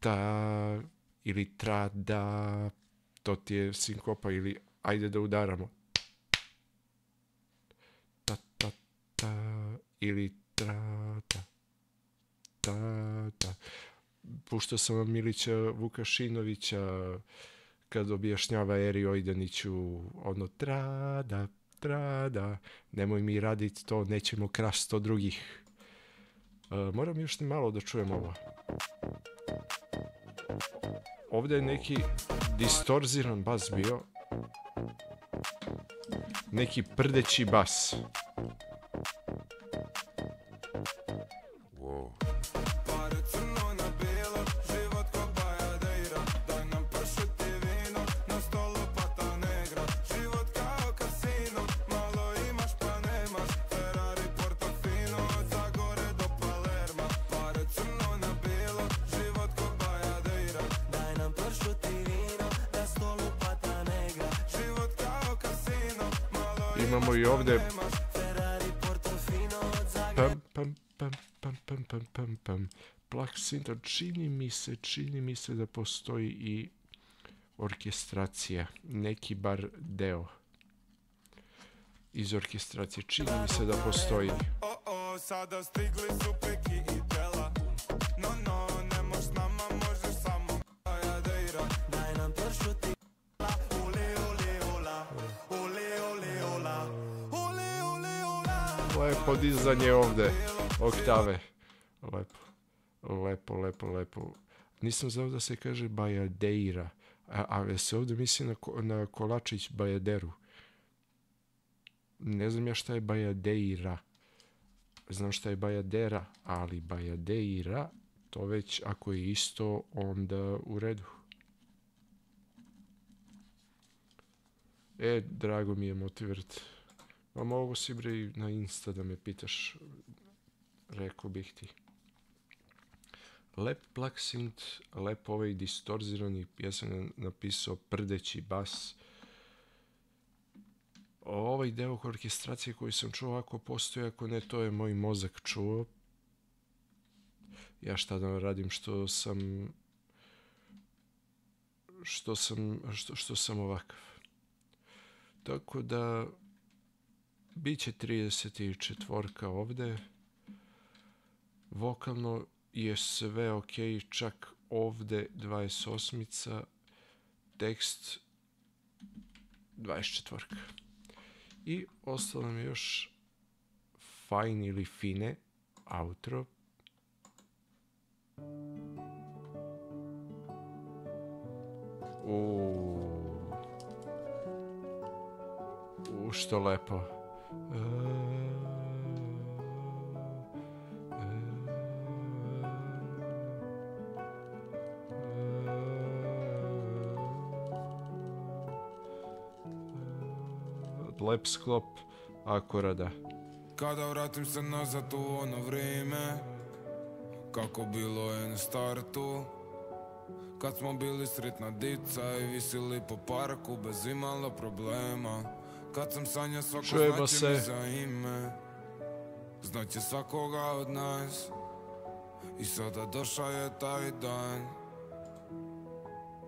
ta ili da, to ti je sinkopa ili ajde da udaramo. Ta ili ta. Puštao sam vam Milića Vukašinovića kad objašnjava Eri Ojdaniću ono trada, nemoj mi raditi to, nećemo krasti od drugih. Moram još malo da čujem ovo. Ovdje je neki distorziran bas bio. Neki prdeći bas. Pare crno na bilo, život ko Bajadeira. Daj nam pršut i vino, na stolu pata negra. Život kao kasino, malo imaš pa nemaš. Ferrari, Portofino, od Zagore do Palerma. Pare crno na bilo, život ko Bajadeira. Daj nam pršut i vino, na stolu pata negra. Život kao kasino, malo Imamo i ovdje Ferrari, Portofino, od Zagreba. pam. Plak synth, čini mi se da postoji i orkestracija, neki bar deo iz orkestracije, čini mi se da postoji. Sada stigli su Peki i Dela. No, ne moš s nama, možeš samo Bajadeira. Daj nam pršut i ole ole ola. Ole ole ola. Ole ole ola. Lepo dizanje ovdje, oktave. Lepo. Nisam znao da se kaže Bajadeira, A se ovdje misli na Kolačić Bajaderu. Ne znam ja šta je Bajadeira. Znam šta je Bajadera, ali Bajadeira, to već ako je isto, onda u redu. Drago mi je Motivert. Ma mogu si bre na Insta da me pitaš. Rekao bih ti. Lep plaksint, lep ovaj distorzirani, ja sam napisao prdeći bas. Ovaj deo orkestracije koji sam čuo, ako postoji, ako ne, to je moj mozak čuo. Ja šta da radim što sam ovakav. Tako da bit će 34 ovde. Vokalno je sve ok, čak ovde 28-ica, tekst 24. I ostalo nam je još fine ili fine, outro. Što lepo. Lep sklop akorada. Kada vratim se nazad u ono vrijeme, kako bilo je na startu, kad smo bili sretna dica i visili po parku bez imalo problema. Kad sam sanjao svako znači mi za ime, znaće svakoga od nas. I sada došao je taj dan.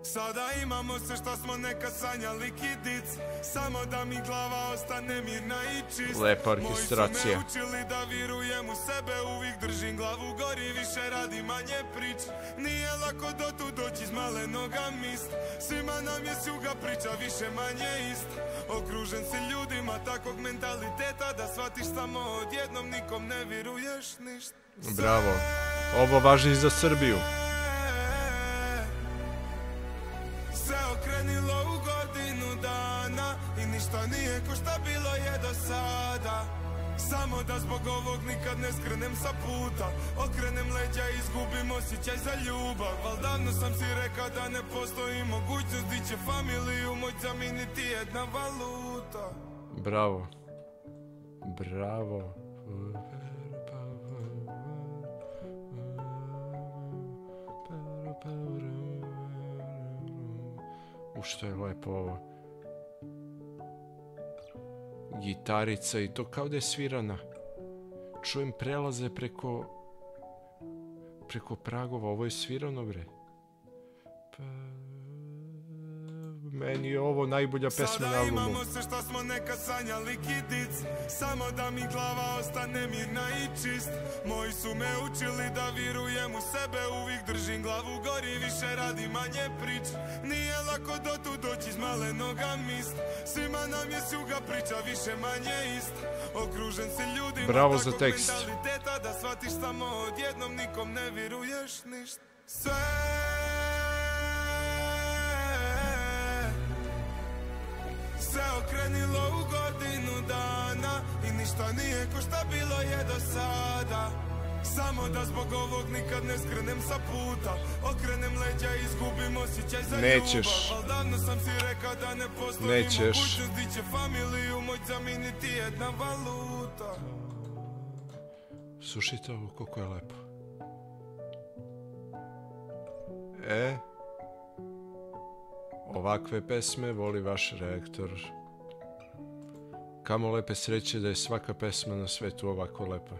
Sada imamo sve šta smo nekad sanjali kidic, samo da mi glava ostane mirna i čist. Lepa orkestracija. Moji su me učili da vjerujem u sebe, uvijek držim glavu gori, više radi manje prič. Nije lako do tu doći iz malenoga mist, svima nam je sjuga priča više manje ist. Okružen si ljudima takvog mentaliteta da shvatiš samo odjednom, nikom ne vjeruješ ništa. Bravo, ovo važi i za Srbiju. Sve okrenilo u godinu dana i ništa nije ko šta bilo je do sada. Samo da zbog ovog nikad ne skrenem sa puta, okrenem leđa i izgubim osjećaj za ljubav. Al davno sam si rekao da ne postoji mogućnost di će familiju moć zamijeniti jedna valuta. Bravo. Bravo. Što je lepo ovo. Gitarica i to kao da je svirana. Čujem prelaze preko pragova. Ovo je svirano, bre. Meni je ovo najbolja pesma na albumu. Sada imamo sve šta smo nekad sanjali kidic, samo da mi glava ostane mirna i čist. Moji su me učili da vjerujem u sebe, uvijek držim glavu gori, više radi manje prič. Nije lako do tu doći iz malenoga mist, svima nam je sjuga priča više manje ist. Okružen si ljudima bravo za takvog tekst. mentaliteta da shvatiš samo odjednom, nikom ne vjeruješ ništa. Sve okrenilo u godinu dana i ništa nije ko šta bilo je do sada. Samo da zbog ovog nikad ne skrenem sa puta, okrenem leđa i izgubim osjećaj za ljubav. Al davno sam si rekao da ne postoji mogućnost di će familiju moć zamijeniti jedna valuta. Slušajte ovo koliko je lepo. Ovakve pesme voli vaš reaktor. Kamo lepe sreće da je svaka pesma na svetu ovako lepa.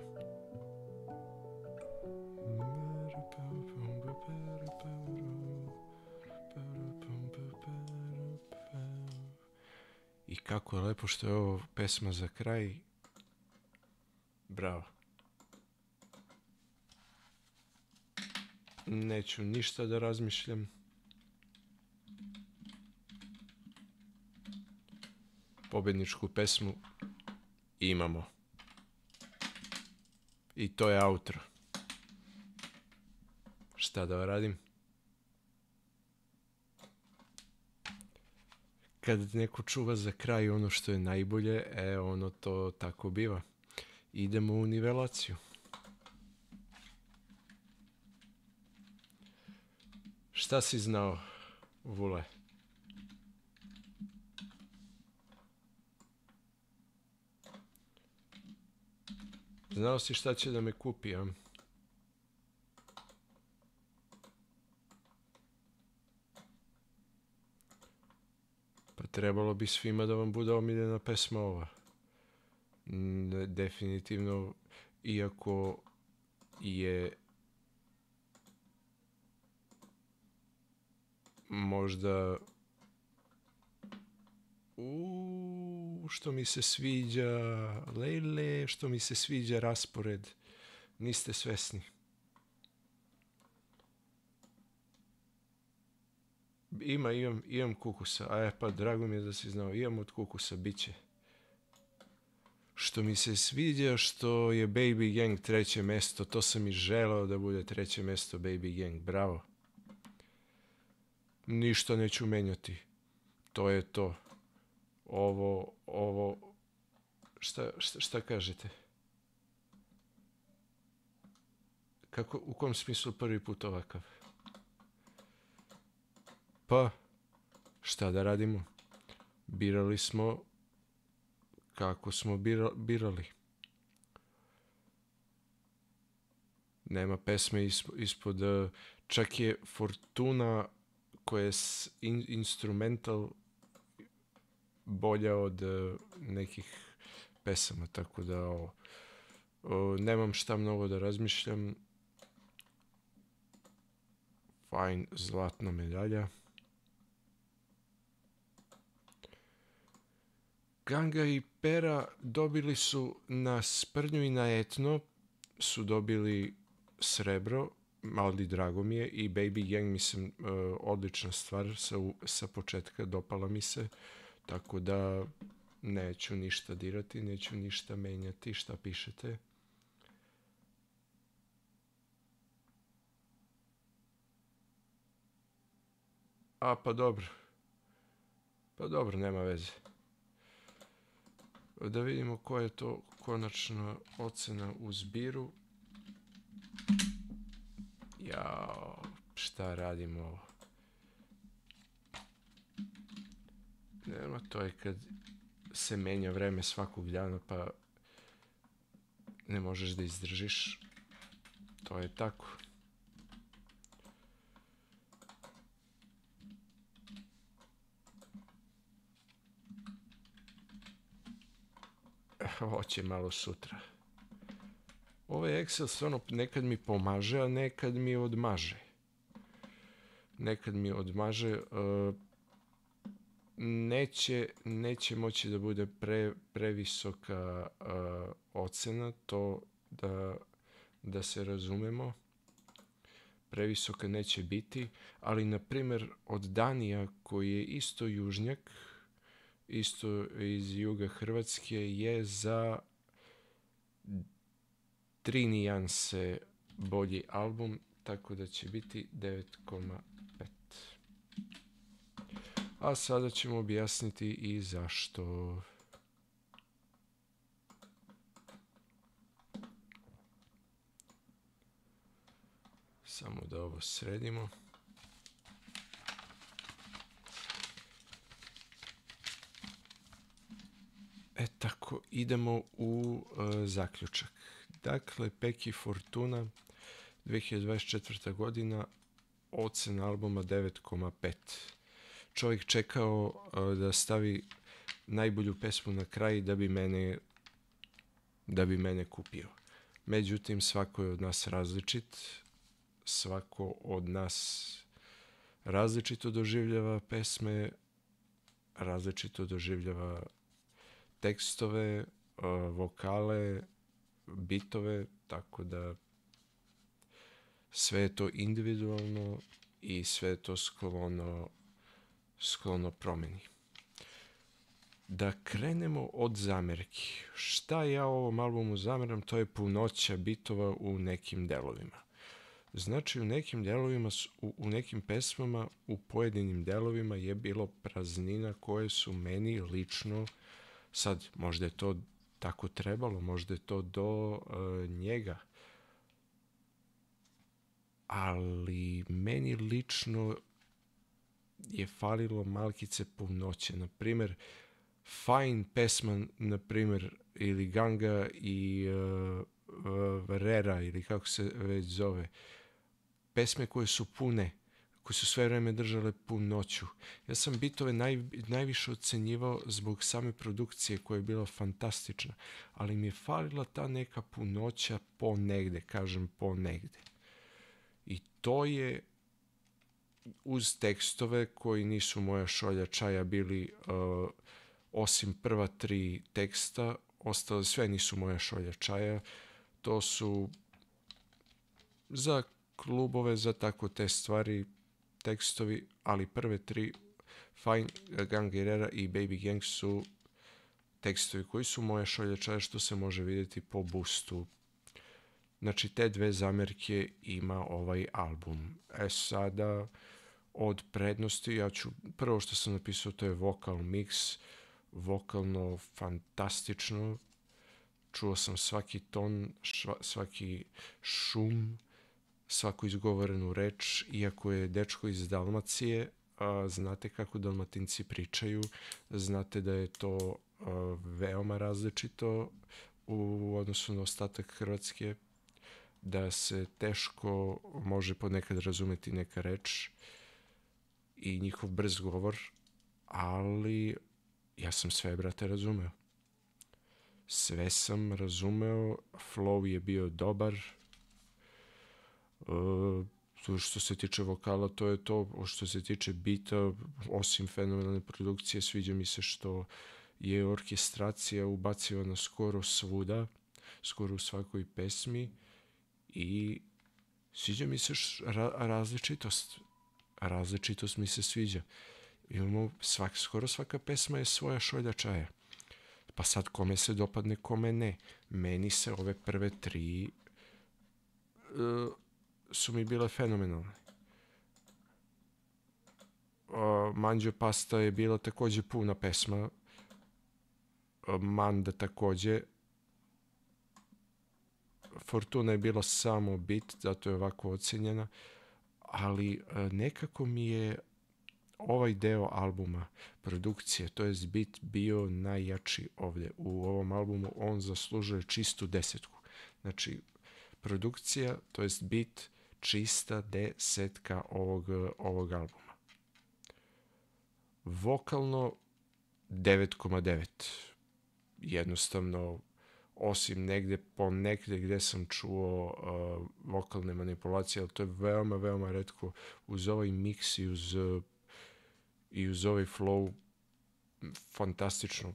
I kako je lepo što je ovo pesma za kraj. Bravo. Neću ništa da razmišljam. Pobjedničku pesmu imamo. I to je outro. Šta da radim? kad neko čuva za kraj ono što je najbolje, ono to tako biva. Idemo u nivelaciju. Šta si znao, Vule? Znao si šta će da me kupi, a? Pa trebalo bi svima da vam bude omiljena pesma ova. Definitivno, iako je možda što mi se sviđa Lejle, što mi se sviđa raspored, niste svesni. Imam kukusa, pa drago mi je da si znao, imam od kukusa, bit će. Što mi se sviđa što je Baby Gang 3. mesto, to sam i želeo da bude 3. mesto Baby Gang, bravo. Ništa neću menjati, to je to. Ovo, šta kažete? U kom smislu prvi put ovakav? Pa, šta da radimo? Birali smo kako smo birali. Nema pesme ispod, čak je Fortuna koja je instrumental bolja od nekih pesama, tako da nemam šta mnogo da razmišljam. Fajn, zlatna medalja. Ganga i Pera dobili su na Sprnju i na Etno, su dobili srebro, ali drago mi je, i Baby Gang, mislim, odlična stvar sa početka, dopala mi se, tako da neću ništa dirati, neću ništa menjati, šta pišete. Pa dobro, nema veze. Da vidimo koja je to konačna ocena u zbiru. Šta radimo? Nema, to je kad se menja vreme svakog dana, pa ne možeš da izdržiš. To je tako. Hoće malo sutra. Ovaj Excel stvarno nekad mi pomaže, a nekad mi odmaže. Neće moći da bude previsoka ocena, to da se razumemo. Previsoka neće biti, ali na primjer od Danija, koji je isto južnjak, isto iz juga Hrvatske, je za 3 nijanse bolji album, tako da će biti 9,5. A sada ćemo objasniti i zašto. Samo da ovo sredimo. Tako, idemo u zaključak. Dakle, Peki Fortuna, 2024. godina, ocena albuma 9,5. Čovjek čekao da stavi najbolju pesmu na kraj da bi mene kupio. Međutim, svako je od nas različit. Svako od nas različito doživljava pesme, različito doživljava tekstove, vokale, bitove, tako da sve je to individualno i sve je to sklono promjeni. Da krenemo od zamerki. Šta ja ovom albumu zameram? To je punoća bitova u nekim delovima. Znači u nekim delovima, u nekim pesmama, u pojedinim delovima je bilo praznina koje su meni lično, sad možda je to tako trebalo, možda je to do njega, ali meni lično je falilo malkice punoće. Na primjer, Fine pesma, na primjer, ili Ganga i Rera, ili kako se već zove, pesme koje su pune, koje su sve vreme držale punoću. Ja sam bitove najviše ocenjivao zbog same produkcije koja je bila fantastična, ali mi je falila ta neka punoća ponegde, kažem ponegde. I to je uz tekstove koji nisu moja šolja čaja bili, osim prva 3 teksta, ostale sve nisu moja šolja čaja. To su za klubove, za tako te stvari tekstovi, ali prve 3, Fine, Ganga Rera i Baby Gang, su tekstovi koji su moja šolja čaja, što se može vidjeti po boostu. Znači, te 2 zamerke ima ovaj album. Sada od prednosti, ja ću, prvo što sam napisao, to je vokal mix, vokalno fantastično, čuo sam svaki ton, svaki šum, svaku izgovorenu reč, iako je dečko iz Dalmacije, znate kako Dalmatinci pričaju, znate da je to veoma različito u odnosu na ostatak Hrvatske, da se teško može ponekad razumeti neka reč i njihov brz govor, ali ja sam sve, brate, razumeo. Sve sam razumeo, flow je bio dobar. Što se tiče vokala, to je to. Što se tiče bita, osim fenomenalne produkcije, sviđa mi se što je orkestracija ubaciona skoro svuda, skoro u svakoj pesmi, i sviđa mi se različitost. Različitost mi se sviđa. Imamo skoro svaka pesma je svoja šolja čaja. Pa sad kome se dopadne, kome ne. Meni se ove prve 3 su mi bile fenomenalne. Manđo Pasta je bila takođe puna pesma. Manda takođe. Fortuna je bila samo bit, zato je ovako ocenjena. Ali nekako mi je ovaj deo albuma, produkcije, to jest bit, bio najjači ovdje. U ovom albumu on zaslužuje čistu 10. Znači, produkcija, to jest bit, čista 10 ovog albuma. Vokalno 9,9. Jednostavno, osim negde ponekde gde sam čuo vokalne manipulacije, ali to je veoma, veoma retko. Uz ovaj mix i uz ovaj flow, fantastično,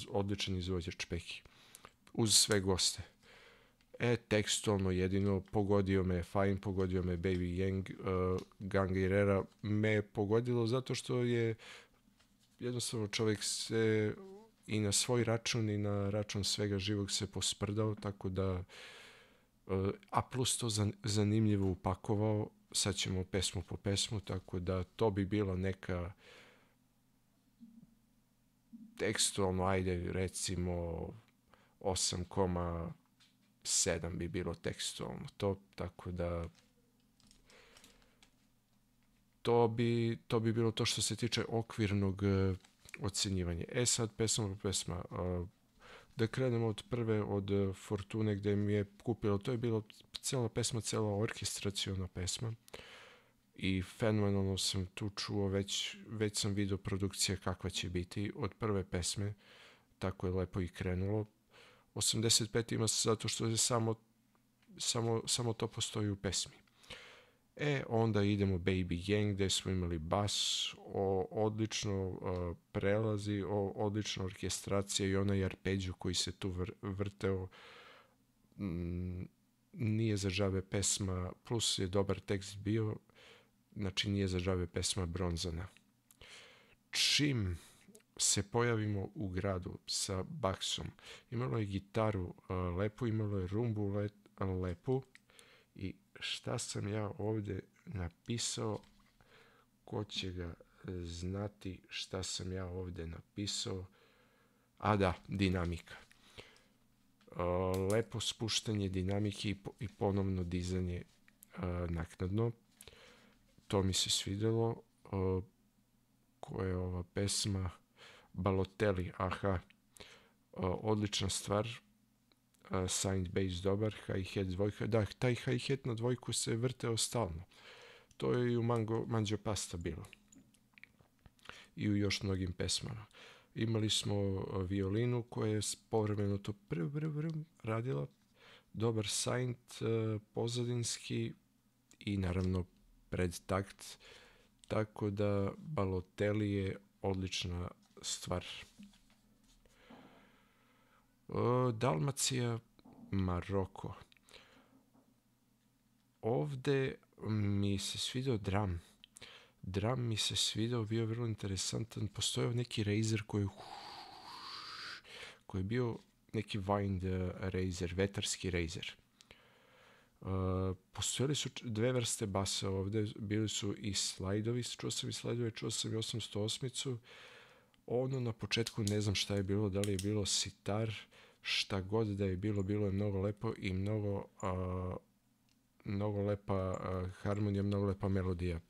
odličan izvođač Peki. Uz sve goste. Tekstualno jedino pogodio me Fine, pogodio me Baby Gang, Ganga Rera me je pogodilo zato što je jednostavno čovjek se i na svoj račun i na račun svega živog se posprdao, tako da, a plus to zanimljivo upakovao. Sad ćemo pesmu po pesmu, tako da to bi bila neka tekstualno, ajde recimo 8,7 bi bilo tekstualno to, tako da to bi bilo to što se tiče okvirnog ocenjivanja. Sad pesma po pesma. Da krenemo od prve, od Fortune, gde mi je kupilo, to je bilo cela pesma, cela orkestraciona pesma, i fenomenalno sam tu čuo, već sam vidio produkcija kakva će biti od prve pesme, tako je lepo i krenulo. 85 ima zato što je samo to postoji u pesmi. Onda idemo Baby Gang, gde smo imali bas, odlično prelazi, odlična orkestracija i onaj arpeđu koji se tu vrteo. Nije za džabe pesma, plus je dobar tekst bio, znači nije za džabe pesma bronzana. Čim se pojavimo u gradu sa baksom, imalo je gitaru lepu, imalo je rumbu lepu, i šta sam ja ovdje napisao, ko će ga znati šta sam ja ovdje napisao. A da, dinamika. Lepo spuštanje dinamike i ponovno dizanje naknadno. To mi se svidjelo. Koja je ova pesma? Balotelli, aha. Odlična stvar. Signed bass dobar, hi-hat dvojka. Da, taj hi-hat na dvojku se vrteo stalno. To je i u Manđo Pasta bilo. I u još mnogim pesmama. Imali smo violinu koja je povremeno to radila. Dobar signed, pozadinski i naravno predtakt. Tako da Balotelli je odlična stvar. Dalmacija, Maroko. Ovdje mi se svidio drum. Drum mi se svidio, bio vrlo interesantan. Postojao neki Razer koji je bio neki wind Razer, vetarski Razer. Postojali su dve vrste basa ovdje, bili su i slajdovi, čuo sam i slajdove, čuo sam i 808-icu. Ono na početku ne znam šta je bilo, da li je bilo sitar, šta god da je bilo, bilo je mnogo lepo i mnogo lepa harmonija, mnogo lepa melodija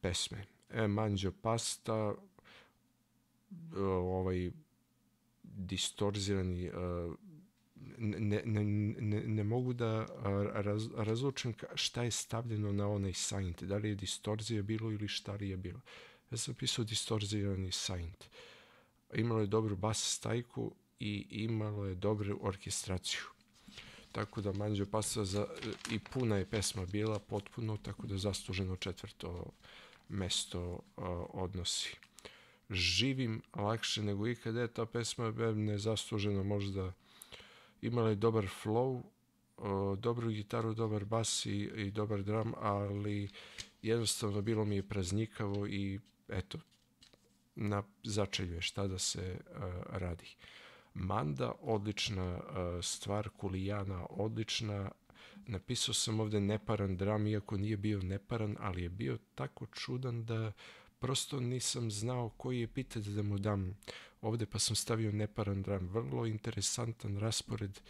pesme. Manđo Pasta, ovaj distorzirani, ne mogu da razlučim šta je stavljeno na onaj signed, da li je distorzija bilo ili šta li je bilo. Ja sam pisao distorzirani signed. Imalo je dobru bas stajku i imalo je dobru orkestraciju. Tako da Manđo Pasta i puna je pesma bila potpuno, tako da zasluženo 4. mesto odnosi. Živim lakše nego ikada. Ta pesma nezasluženo možda imala je dobar flow, dobru gitaru, dobar bas i dobar drum, ali jednostavno bilo mi je praznikavo i eto, na začelju je šta da se radi. Manda, odlična stvar, Kulijana, odlična. Napisao sam ovdje neparan drum, iako nije bio neparan, ali je bio tako čudan da prosto nisam znao koji je epitet da mu dam ovdje, pa sam stavio neparan drum. Vrlo interesantan raspored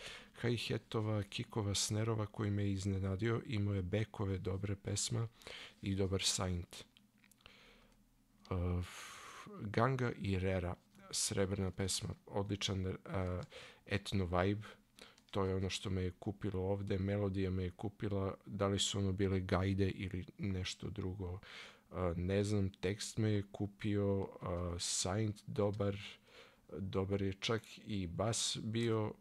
hi-hatova, kikova, snerova koji me iznenadio. Imao je bekove, dobre pesma i dobar signed. Ganga i Rera, srebrna pesma, odličan etno vibe. To je ono što me je kupilo ovdje, melodija me je kupila, da li su ono bile gajde ili nešto drugo. Ne znam, tekst me je kupio, signed dobar je čak i bas bio,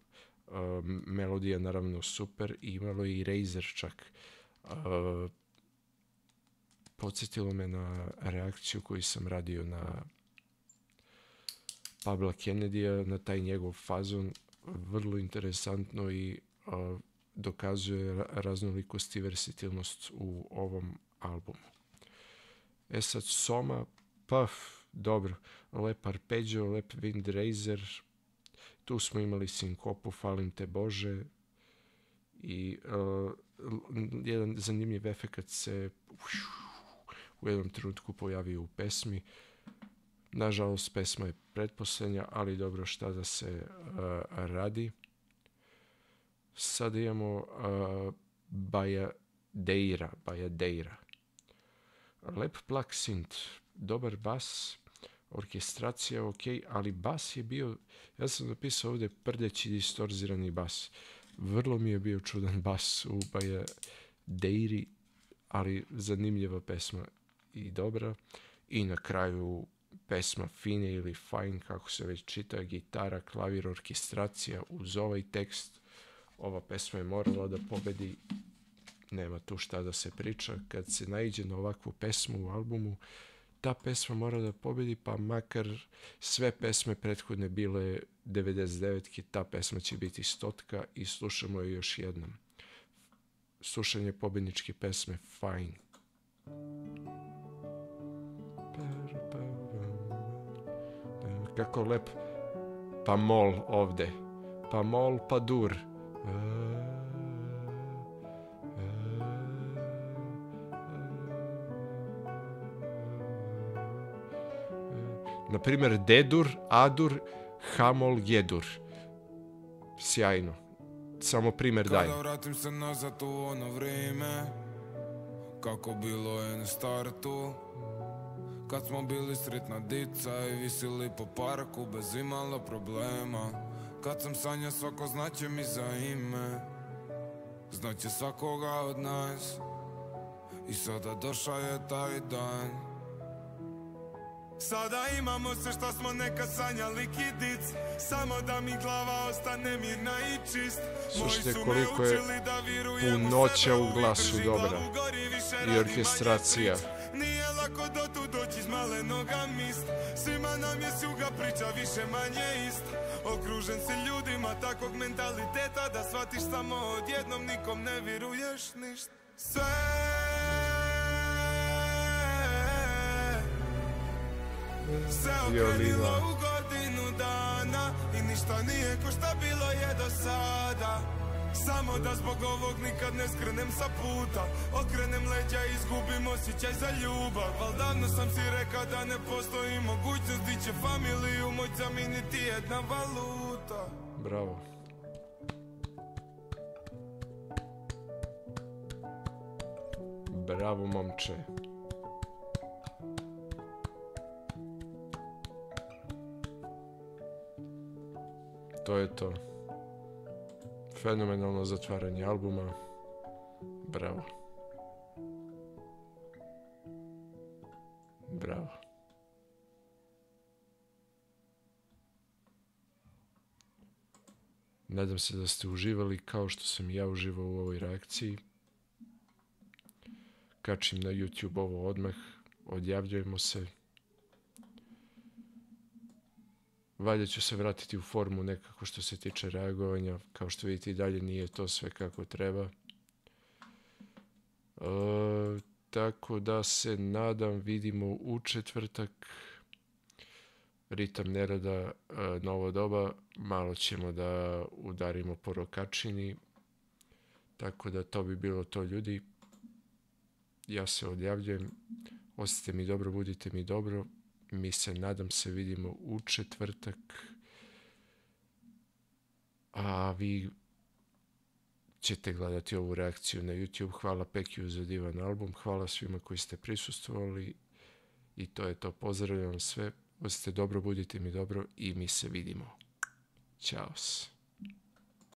melodija naravno super, i imalo je i Razer čak. Podsjetilo me na reakciju koju sam radio na Pabla Kennedya, na taj njegov fazon, vrlo interesantno i dokazuje raznolikost i versatilnost u ovom albumu. Sad Soma, dobro, lep arpeggio, lep wind Razer, tu smo imali sinkopu, falim te Bože, i jedan zanimljiv efekt se u jednom trenutku pojavio u pesmi. Nažalost, pesma je pretposlednja, ali dobro, šta da se radi. Sad imamo Bajadeira. Lep plak synth, dobar bas, orkestracija ok, ali bas je bio, ja sam napisao ovdje prdeći distorzirani bas. Vrlo mi je bio čudan bas u Bajadeiri, ali zanimljiva pesma i dobra. I na kraju pesma Fine ili Fine, kako se već čita, gitara, klavir, orkestracija uz ovaj tekst. Ova pesma je morala da pobedi, nema tu šta da se priča. Kad se naiđe na ovakvu pesmu u albumu, ta pesma mora da pobedi, pa makar sve pesme prethodne bile 99-ki, ta pesma će biti 100-ka i slušamo je još jednom. Slušanje pobedničke pesme Fine. Kako lep pa mol ovde, pa mol pa dur. Na primjer, Dedur, Adur, Hamol, Jedur. Sjajno. Samo primjer dajem. Kada vratim se nazad u ono vrijeme, kako bilo je na startu, kad smo bili sretna dica i visili po parku bez imalo problema. Kad sam sanjao svako znaće mi za ime, znaće svakoga od nas. I sada došao je taj dan. Sada imamo sve šta smo nekad sanjali kidic, samo da mi glava ostane mirna i čist. Slušajte koliko je punoća u glasu dobra i orkestracija. Nije lako do tu doći iz malenoga mist. Svima nam je sjuga priča više manje ist. Okružen si ljudima takvog mentaliteta da shvatiš samo odjednom, nikom ne vjeruješ ništa. Sve se okrenilo u godinu dana i ništa nije ko šta bilo je do sada. Samo da zbog ovog nikad ne skrenem sa puta, okrenem leđa i izgubim osjećaj za ljubav. Al davno sam si rekao da ne postoji mogućnost di će familiju moć zamijeniti jedna valuta. Bravo. Bravo, momče. To je to. Fenomenalno zatvaranje albuma. Bravo. Bravo. Nadam se da ste uživali kao što sam i ja uživao u ovoj reakciji. Kačim na YouTube ovo odmah. Odjavljujemo se. Valjda ću se vratiti u formu nekako što se tiče reagovanja. Kao što vidite i dalje nije to sve kako treba. Tako da se nadam vidimo u četvrtak. Ritam nerada, novo doba. Malo ćemo da udarimo po rokačini. Tako da to bi bilo to, ljudi. Ja se odjavljujem. Ostite mi dobro, budite mi dobro. Mi se, nadam se, vidimo u četvrtak. A vi ćete gledati ovu reakciju na YouTube. Hvala Pekiju za divan album. Hvala svima koji ste prisustvovali. I to je to. Pozdravljam sve. Ostite dobro, budite mi dobro i mi se vidimo. Ćao.